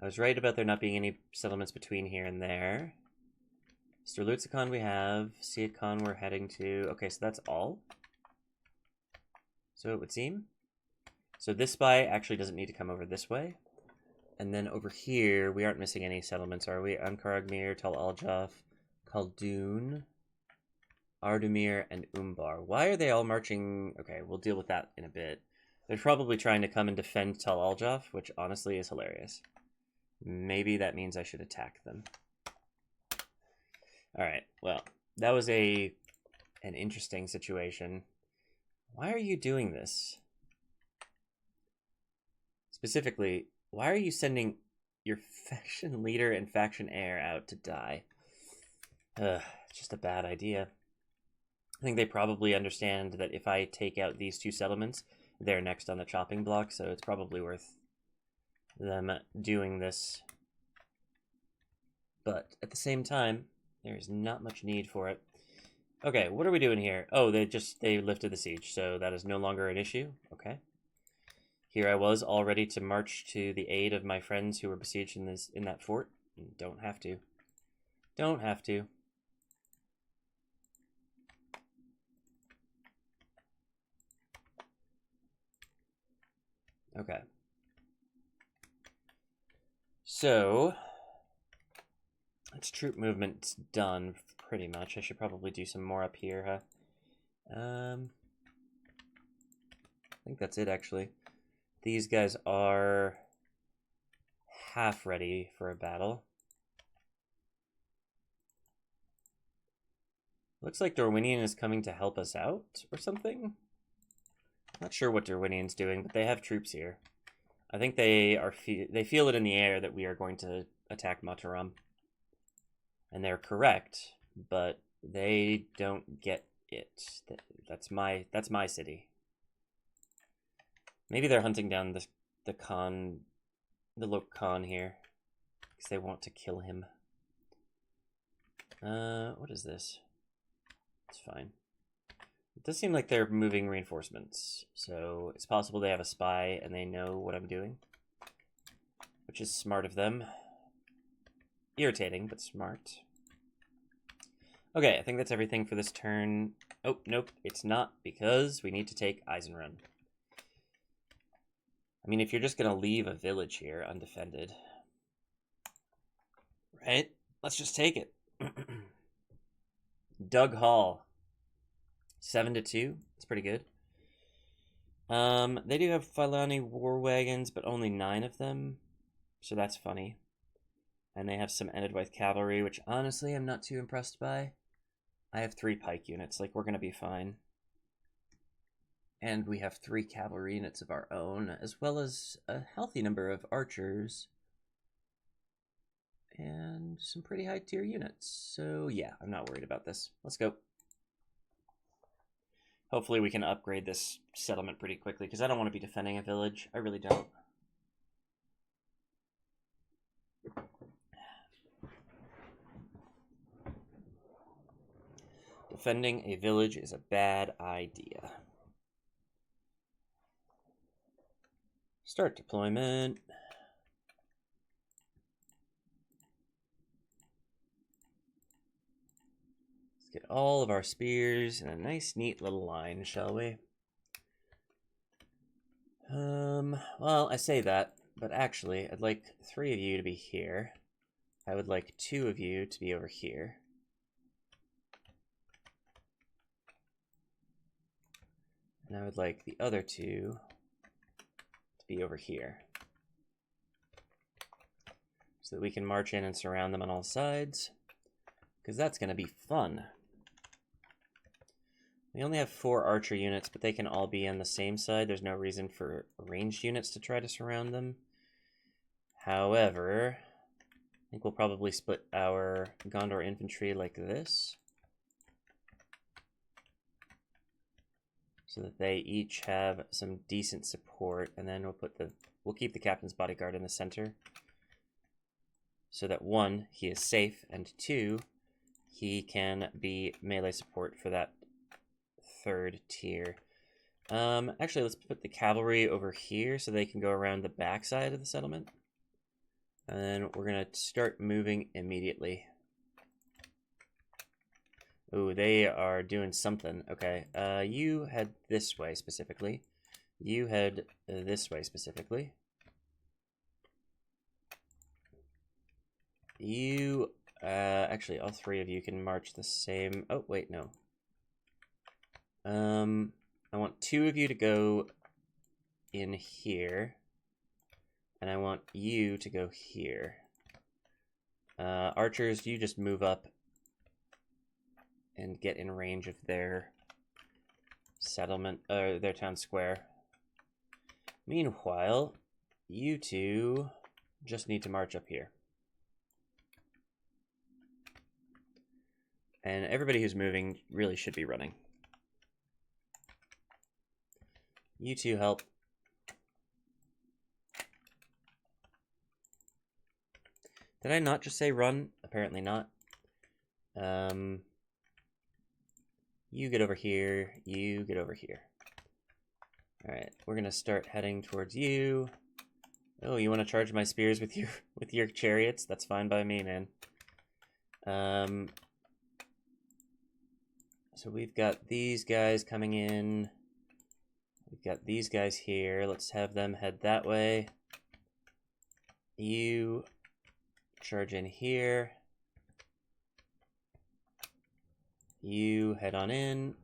S1: I was right about there not being any settlements between here and there. Sturlutzicon we have. Siakon we're heading to. Okay, so that's all. So it would seem. So this spy actually doesn't need to come over this way. And then over here, we aren't missing any settlements, are we? Ankaragmir, Tal Aljaf, Khaldun, Ardumir, and Umbar. Why are they all marching? Okay, we'll deal with that in a bit. They're probably trying to come and defend Tal Aljaf, which honestly is hilarious. Maybe that means I should attack them. Alright, well, that was an interesting situation. Why are you doing this? Specifically, why are you sending your faction leader and faction heir out to die? It's just a bad idea. I think they probably understand that if I take out these 2 settlements, they're next on the chopping block, so it's probably worth them doing this. But at the same time, there's not much need for it. Okay, what are we doing here? Oh, they lifted the siege, so that is no longer an issue. Okay. Here I was, all ready to march to the aid of my friends who were besieged in that fort. Don't have to. Don't have to. Okay. So, its troop movement's done pretty much. I should probably do some more up here, huh? I think that's it, actually. These guys are half ready for a battle. Looks like Dorwinian is coming to help us out or something. Not sure what Dorwinian's doing, but they have troops here. I think they feel it in the air that we are going to attack Mataram. And they're correct, but they don't get it. That's my city. Maybe they're hunting down the local Khan here, because they want to kill him. What is this? It's fine. It does seem like they're moving reinforcements, so it's possible they have a spy and they know what I'm doing, which is smart of them. Irritating, but smart. Okay, I think that's everything for this turn. Oh, nope, it's not, because we need to take Eisenrun. I mean, if you're just going to leave a village here undefended, right? Let's just take it. Doug Hall. 7-2. It's pretty good. They do have Filani war wagons, but only 9 of them. So that's funny. And they have some Enedwaith cavalry, which honestly I'm not too impressed by. I have 3 pike units, like we're gonna be fine. And we have 3 cavalry units of our own, as well as a healthy number of archers. And some pretty high tier units. So yeah, I'm not worried about this. Let's go. Hopefully we can upgrade this settlement pretty quickly, because I don't want to be defending a village. I really don't. Defending a village is a bad idea. Start deployment. Let's get all of our spears in a nice, neat little line, shall we? Well, I say that, but actually, I'd like 3 of you to be here. I would like 2 of you to be over here. And I would like the other 2 to be over here. So that we can march in and surround them on all sides. Because that's going to be fun. We only have 4 archer units, but they can all be on the same side. There's no reason for ranged units to try to surround them. However, I think we'll probably split our Gondor infantry like this, so that they each have some decent support, and then we'll keep the captain's bodyguard in the center, so that 1, he is safe, and 2, he can be melee support for that 3rd tier. Actually, let's put the cavalry over here so they can go around the backside of the settlement. And then we're going to start moving immediately. Ooh, they are doing something. Okay, you head this way specifically. You head this way specifically. You, actually, all 3 of you can march the same. Oh, wait, no. I want 2 of you to go in here, and I want you to go here. Archers, you just move up and get in range of their settlement, their town square. Meanwhile, you 2 just need to march up here. And everybody who's moving really should be running. You 2 help. Did I not just say run? Apparently not. You get over here. You get over here. Alright, we're gonna start heading towards you. Oh, you want to charge my spears with your chariots? That's fine by me, man. So we've got these guys coming in. We've got these guys here. Let's have them head that way. You charge in here. You head on in.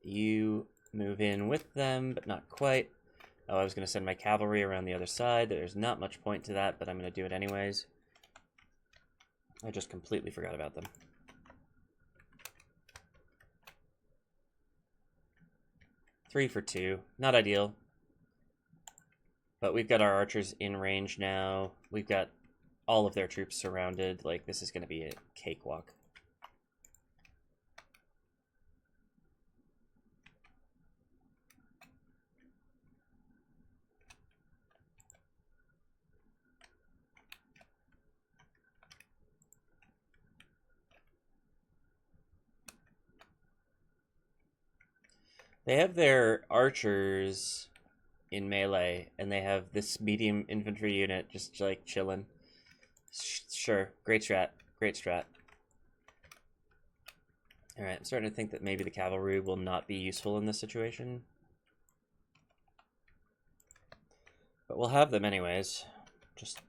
S1: You move in with them, but not quite. Oh, I was going to send my cavalry around the other side. There's not much point to that, but I'm going to do it anyways. I just completely forgot about them. Three for 2. Not ideal. But we've got our archers in range now. We've got all of their troops surrounded. Like, this is going to be a cakewalk. They have their archers in melee, and they have this medium infantry unit just, like, chilling. Sure, great strat, great strat. Alright, I'm starting to think that maybe the cavalry will not be useful in this situation. But we'll have them anyways. Just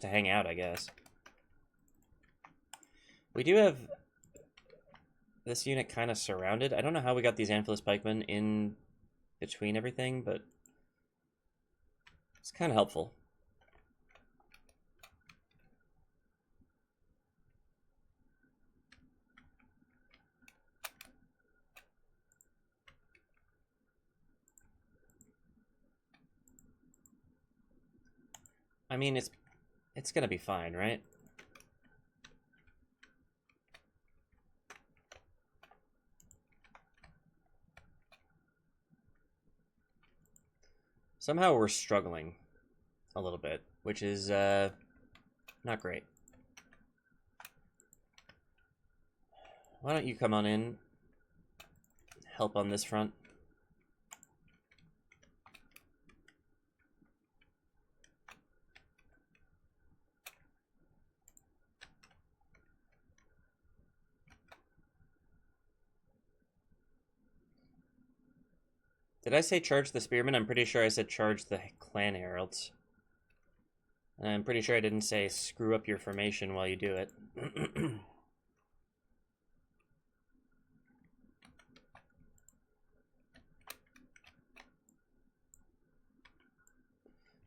S1: to hang out, I guess. We do have this unit kind of surrounded. I don't know how we got these Amphilis pikemen in between everything, but it's kind of helpful. I mean, it's gonna be fine, right? Somehow we're struggling a little bit, which is not great. Why don't you come on in, help on this front? Did I say charge the spearmen? I'm pretty sure I said charge the clan heralds. And I'm pretty sure I didn't say screw up your formation while you do it.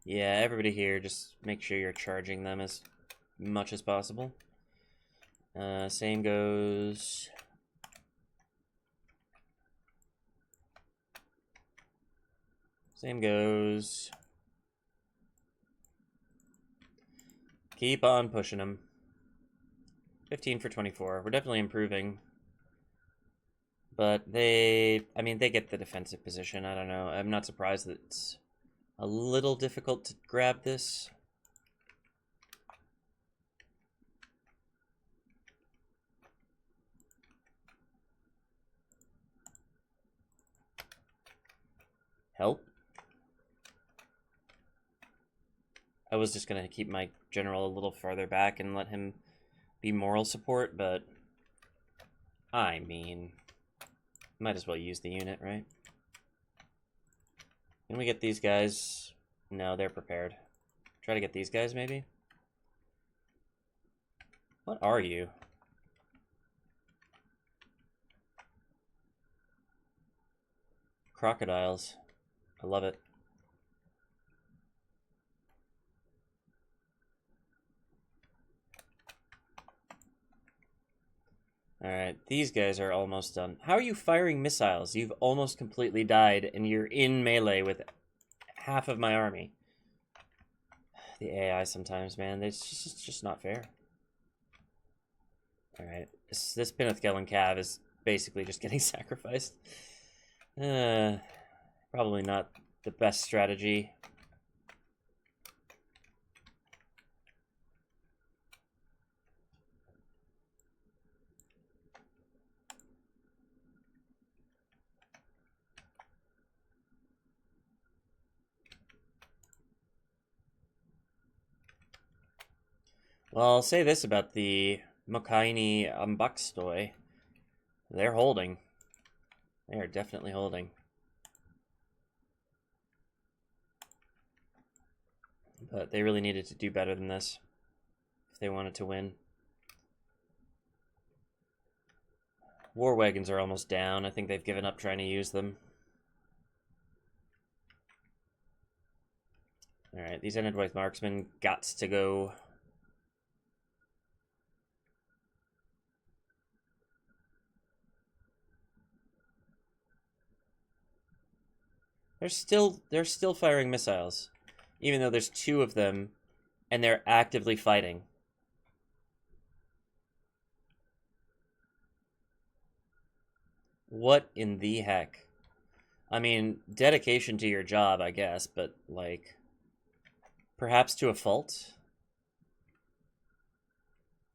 S1: Yeah, everybody here, just make sure you're charging them as much as possible. Same goes... Same goes... Keep on pushing them. 15 for 24. We're definitely improving. But they get the defensive position. I don't know. I'm not surprised that it's a little difficult to grab this. Help. I was just going to keep my general a little farther back and let him be moral support, but I mean, might as well use the unit, right? Can we get these guys? No, they're prepared. Try to get these guys, maybe? What are you? Crocodiles. I love it. Alright, these guys are almost done. How are you firing missiles? You've almost completely died, and you're in melee with half of my army. The AI sometimes, man. It's just not fair. Alright, this Pinnathgelen Cav is basically just getting sacrificed. Probably not the best strategy. Well, I'll say this about the Mokaini Ambakstoi. They're holding. They are definitely holding. But they really needed to do better than this if they wanted to win. War wagons are almost down. I think they've given up trying to use them. Alright, these Enedwaith marksmen gots to go. They're still firing missiles, even though there's 2 of them, and they're actively fighting. What in the heck? I mean, dedication to your job, I guess, but, like, perhaps to a fault?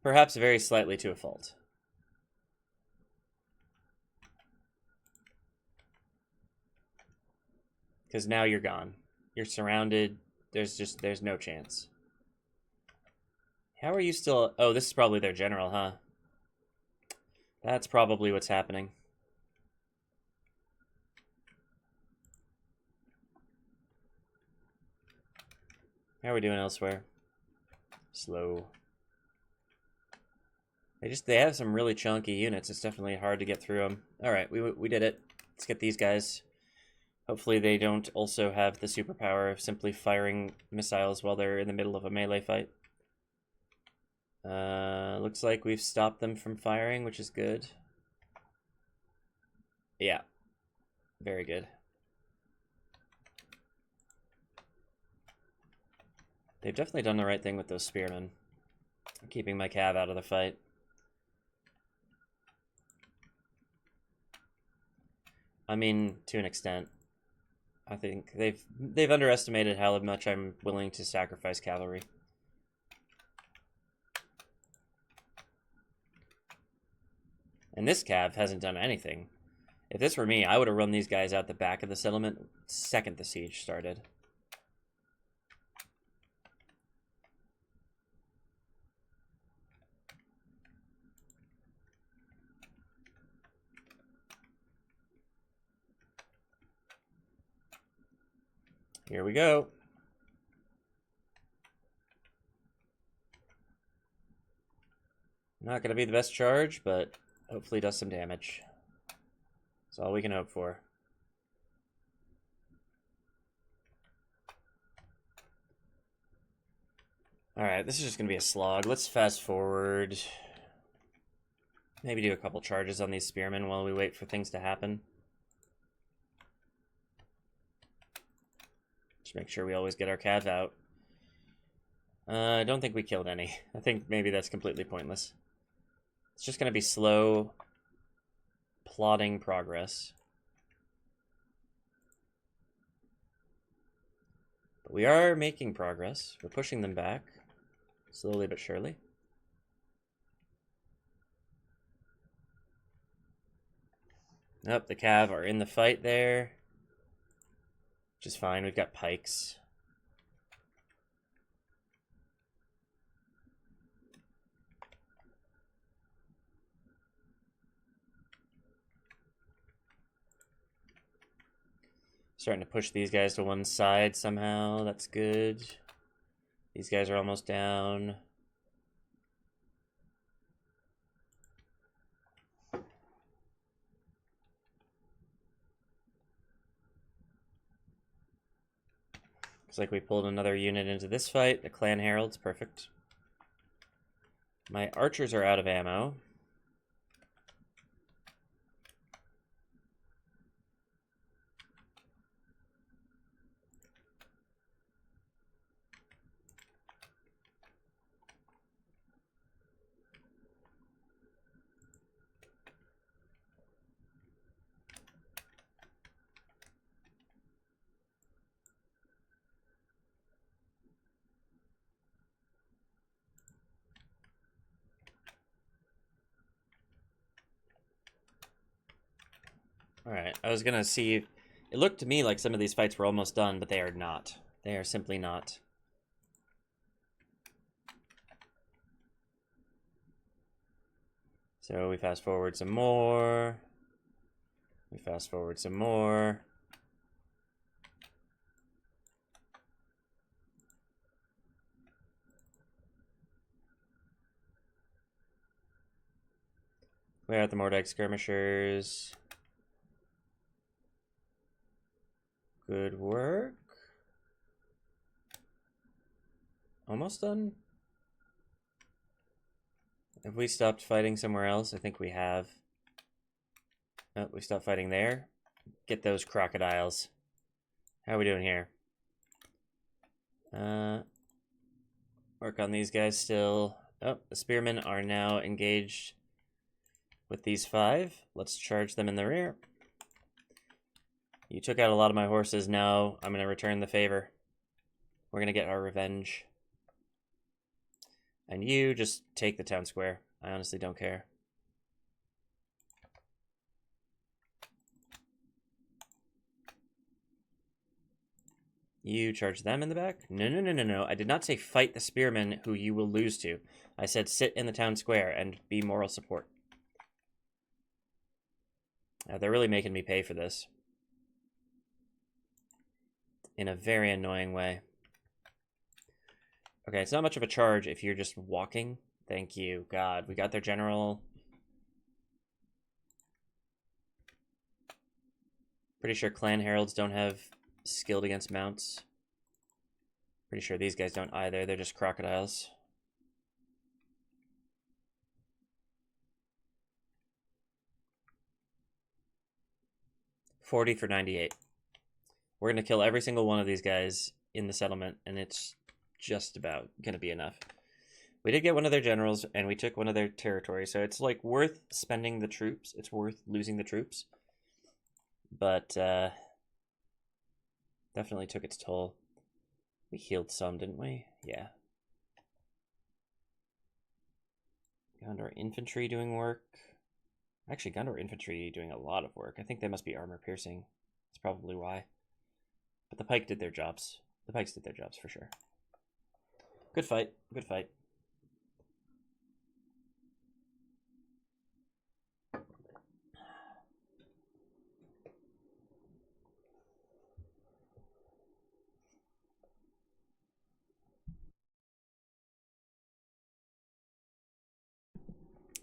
S1: Perhaps very slightly to a fault. Because now you're gone. You're surrounded. There's no chance. How are you still... Oh, this is probably their general, huh? That's probably what's happening. How are we doing elsewhere? Slow. They have some really chunky units. It's definitely hard to get through them. All right, we did it. Let's get these guys. Hopefully they don't also have the superpower of simply firing missiles while they're in the middle of a melee fight. Looks like we've stopped them from firing, which is good. Yeah, very good. They've definitely done the right thing with those spearmen. Keeping my cav out of the fight. I mean, to an extent. I think they've underestimated how much I'm willing to sacrifice cavalry. And this cav hasn't done anything. If this were me, I would have run these guys out the back of the settlement second the siege started. Here we go. Not going to be the best charge, but hopefully does some damage. That's all we can hope for. Alright, this is just going to be a slog. Let's fast forward. Maybe do a couple charges on these spearmen while we wait for things to happen. Just make sure we always get our cav out. I don't think we killed any. I think maybe that's completely pointless. It's just going to be slow, plodding progress. But we are making progress. We're pushing them back, slowly but surely. Nope, the cav are in the fight there. Which is fine, we've got pikes. Starting to push these guys to one side somehow. That's good. These guys are almost down. Looks like we pulled another unit into this fight. The clan heralds, perfect. My archers are out of ammo. Alright, I was gonna see... It looked to me like some of these fights were almost done, but they are not. They are simply not. So we fast forward some more. We fast forward some more. We're at the Mordek skirmishers. Good work. Almost done. Have we stopped fighting somewhere else? I think we have. Oh, we stopped fighting there. Get those crocodiles. How are we doing here? Work on these guys still. Oh, the spearmen are now engaged with these 5. Let's charge them in the rear. You took out a lot of my horses. Now I'm going to return the favor. We're going to get our revenge. And you just take the town square. I honestly don't care. You charge them in the back? No, no, no, no, no. I did not say fight the spearmen who you will lose to. I said sit in the town square and be moral support. They're really making me pay for this. In a very annoying way. Okay, it's not much of a charge if you're just walking. Thank you, God. We got their general. Pretty sure clan heralds don't have skilled against mounts. Pretty sure these guys don't either. They're just crocodiles. $40 for 98. We're going to kill every single one of these guys in the settlement, and it's just about going to be enough. We did get one of their generals, and we took one of their territories, so it's like worth spending the troops. It's worth losing the troops. But definitely took its toll. We healed some, didn't we? Yeah. Gondor infantry doing work. Actually, Gondor infantry doing a lot of work. I think they must be armor piercing. That's probably why. But the pike did their jobs. The pikes did their jobs for sure. Good fight. Good fight.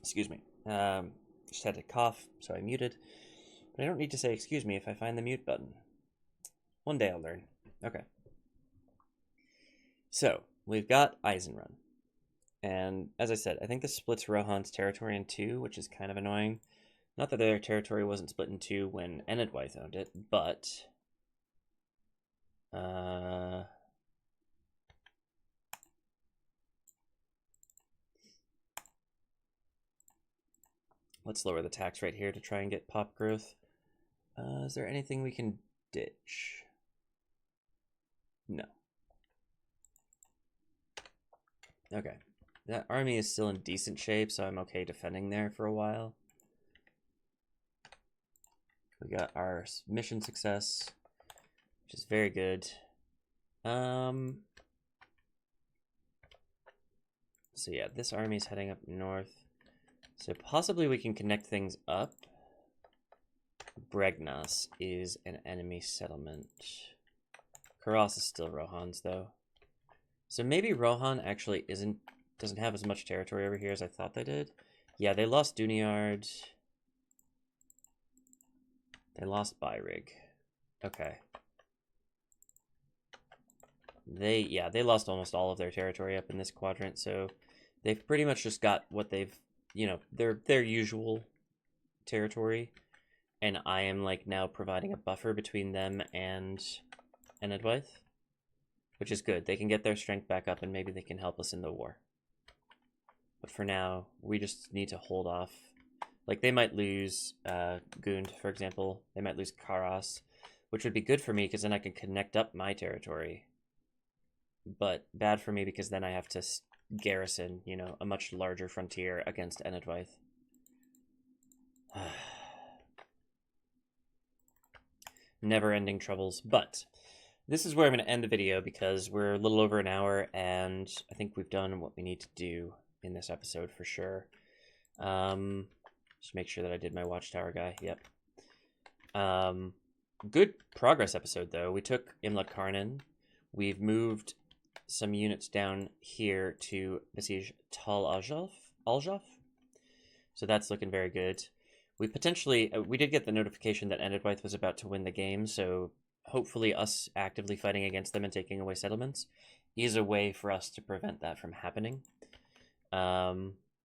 S1: Excuse me. Just had to cough, so I muted. But I don't need to say excuse me if I find the mute button. One day I'll learn. Okay. So, we've got Eisenrun. And as I said, I think this splits Rohan's territory in two, which is kind of annoying. Not that their territory wasn't split in two when Enedwaith owned it, but... let's lower the tax rate here to try and get pop growth. Is there anything we can ditch? No. Okay. That army is still in decent shape, so I'm okay defending there for a while. We got our mission success, which is very good. So yeah, this army is heading up north. So possibly we can connect things up. Bregnas is an enemy settlement. Karas is still Rohan's though. So maybe Rohan actually doesn't have as much territory over here as I thought they did. Yeah, they lost Duniard. They lost Byrig. Okay. They lost almost all of their territory up in this quadrant, so they've pretty much just got what they've, their usual territory, and I am like now providing a buffer between them and Enedwaith, which is good. They can get their strength back up and maybe they can help us in the war. But for now, we just need to hold off. Like, they might lose Gund, for example. They might lose Karas, which would be good for me because then I can connect up my territory. But bad for me because then I have to garrison, a much larger frontier against Enedwaith. Never-ending troubles. But this is where I'm going to end the video because we're a little over an hour and I think we've done what we need to do in this episode for sure. Just make sure that I did my Watchtower guy. Yep. Good progress episode, though. We took Imlad Carnen. We've moved some units down here to besiege Tal Aljaf. So that's looking very good. We did get the notification that Enedwaith was about to win the game, so hopefully us actively fighting against them and taking away settlements is a way for us to prevent that from happening.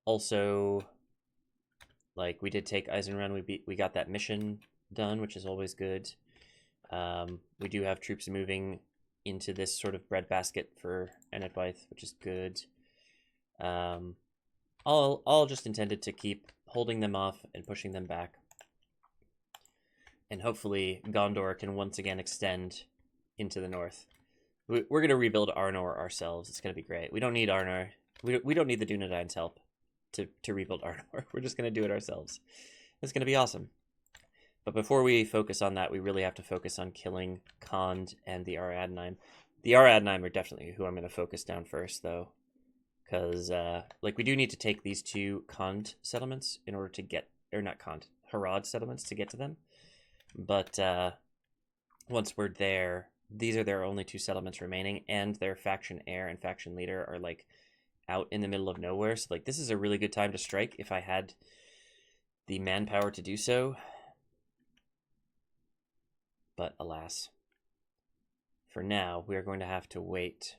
S1: Also, like, we did take Eisenrun. We got that mission done, which is always good. We do have troops moving into this sort of breadbasket for Enedwaith, which is good. All just intended to keep holding them off and pushing them back. And hopefully Gondor can once again extend into the north. We're going to rebuild Arnor ourselves. It's going to be great. We don't need Arnor. We don't need the Dunedain's help to rebuild Arnor. We're just going to do it ourselves. It's going to be awesome. But before we focus on that, we really have to focus on killing Khand and the Aradnaim. The Aradnaim are definitely who I'm going to focus down first, though. Because, we do need to take these two Khand settlements in order to get... Or not Khand, Harad settlements to get to them. But once we're there, these are their only two settlements remaining, and their faction heir and faction leader are, out in the middle of nowhere. So, like, this is a really good time to strike if I had the manpower to do so. But alas, for now, we are going to have to wait.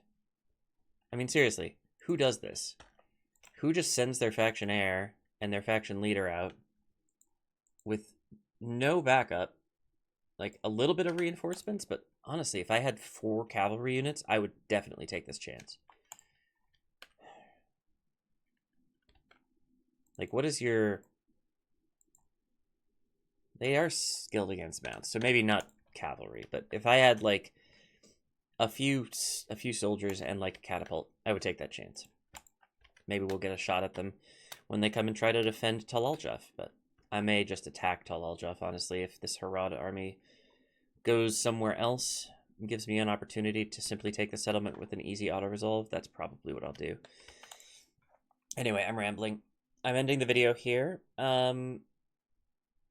S1: I mean, seriously, who does this? Who just sends their faction heir and their faction leader out with no backup? Like, a little bit of reinforcements, but honestly, if I had 4 cavalry units, I would definitely take this chance. Like, what is your... They are skilled against mounts, so maybe not cavalry, but if I had, like, a few soldiers and, like, a catapult, I would take that chance. Maybe we'll get a shot at them when they come and try to defend Tal Aljaf, but I may just attack Tal Aljaf, honestly, if this Harad army goes somewhere else and gives me an opportunity to simply take the settlement with an easy auto-resolve. That's probably what I'll do. Anyway, I'm rambling. I'm ending the video here.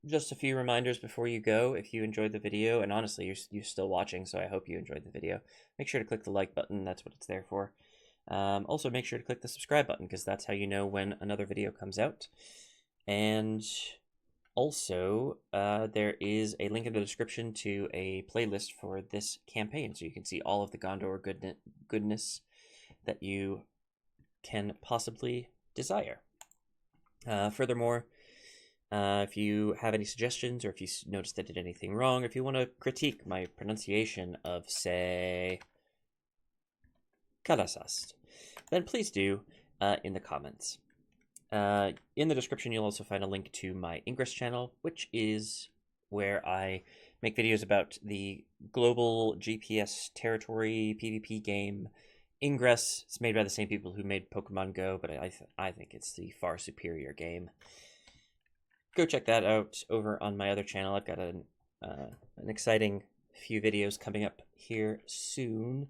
S1: Just a few reminders before you go. If you enjoyed the video, and honestly, you're still watching, so I hope you enjoyed the video, make sure to click the like button. That's what it's there for. Also, make sure to click the subscribe button, because that's how you know when another video comes out. And also, there is a link in the description to a playlist for this campaign, so you can see all of the Gondor goodness that you can possibly desire. Furthermore, if you have any suggestions, or if you noticed I did anything wrong, or if you want to critique my pronunciation of, say, Kalasast, then please do in the comments. In the description, you'll also find a link to my Ingress channel, which is where I make videos about the global GPS territory PvP game Ingress. It's made by the same people who made Pokemon Go, but I think it's the far superior game. Go check that out over on my other channel. I've got an exciting few videos coming up here soon.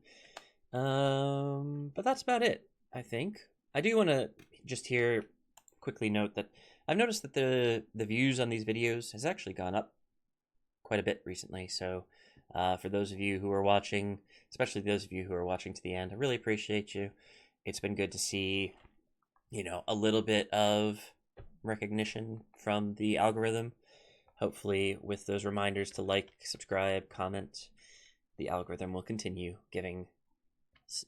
S1: But that's about it, I think. I do want to just here quickly note that I've noticed that the views on these videos has actually gone up quite a bit recently. So for those of you who are watching, especially those of you who are watching to the end, I really appreciate you. It's been good to see, you know, a little bit of recognition from the algorithm. Hopefully with those reminders to like, subscribe, comment, the algorithm will continue giving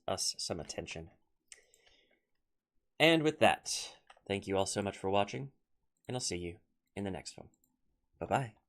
S1: us some attention. And with that, thank you all so much for watching, and I'll see you in the next one. Bye-bye.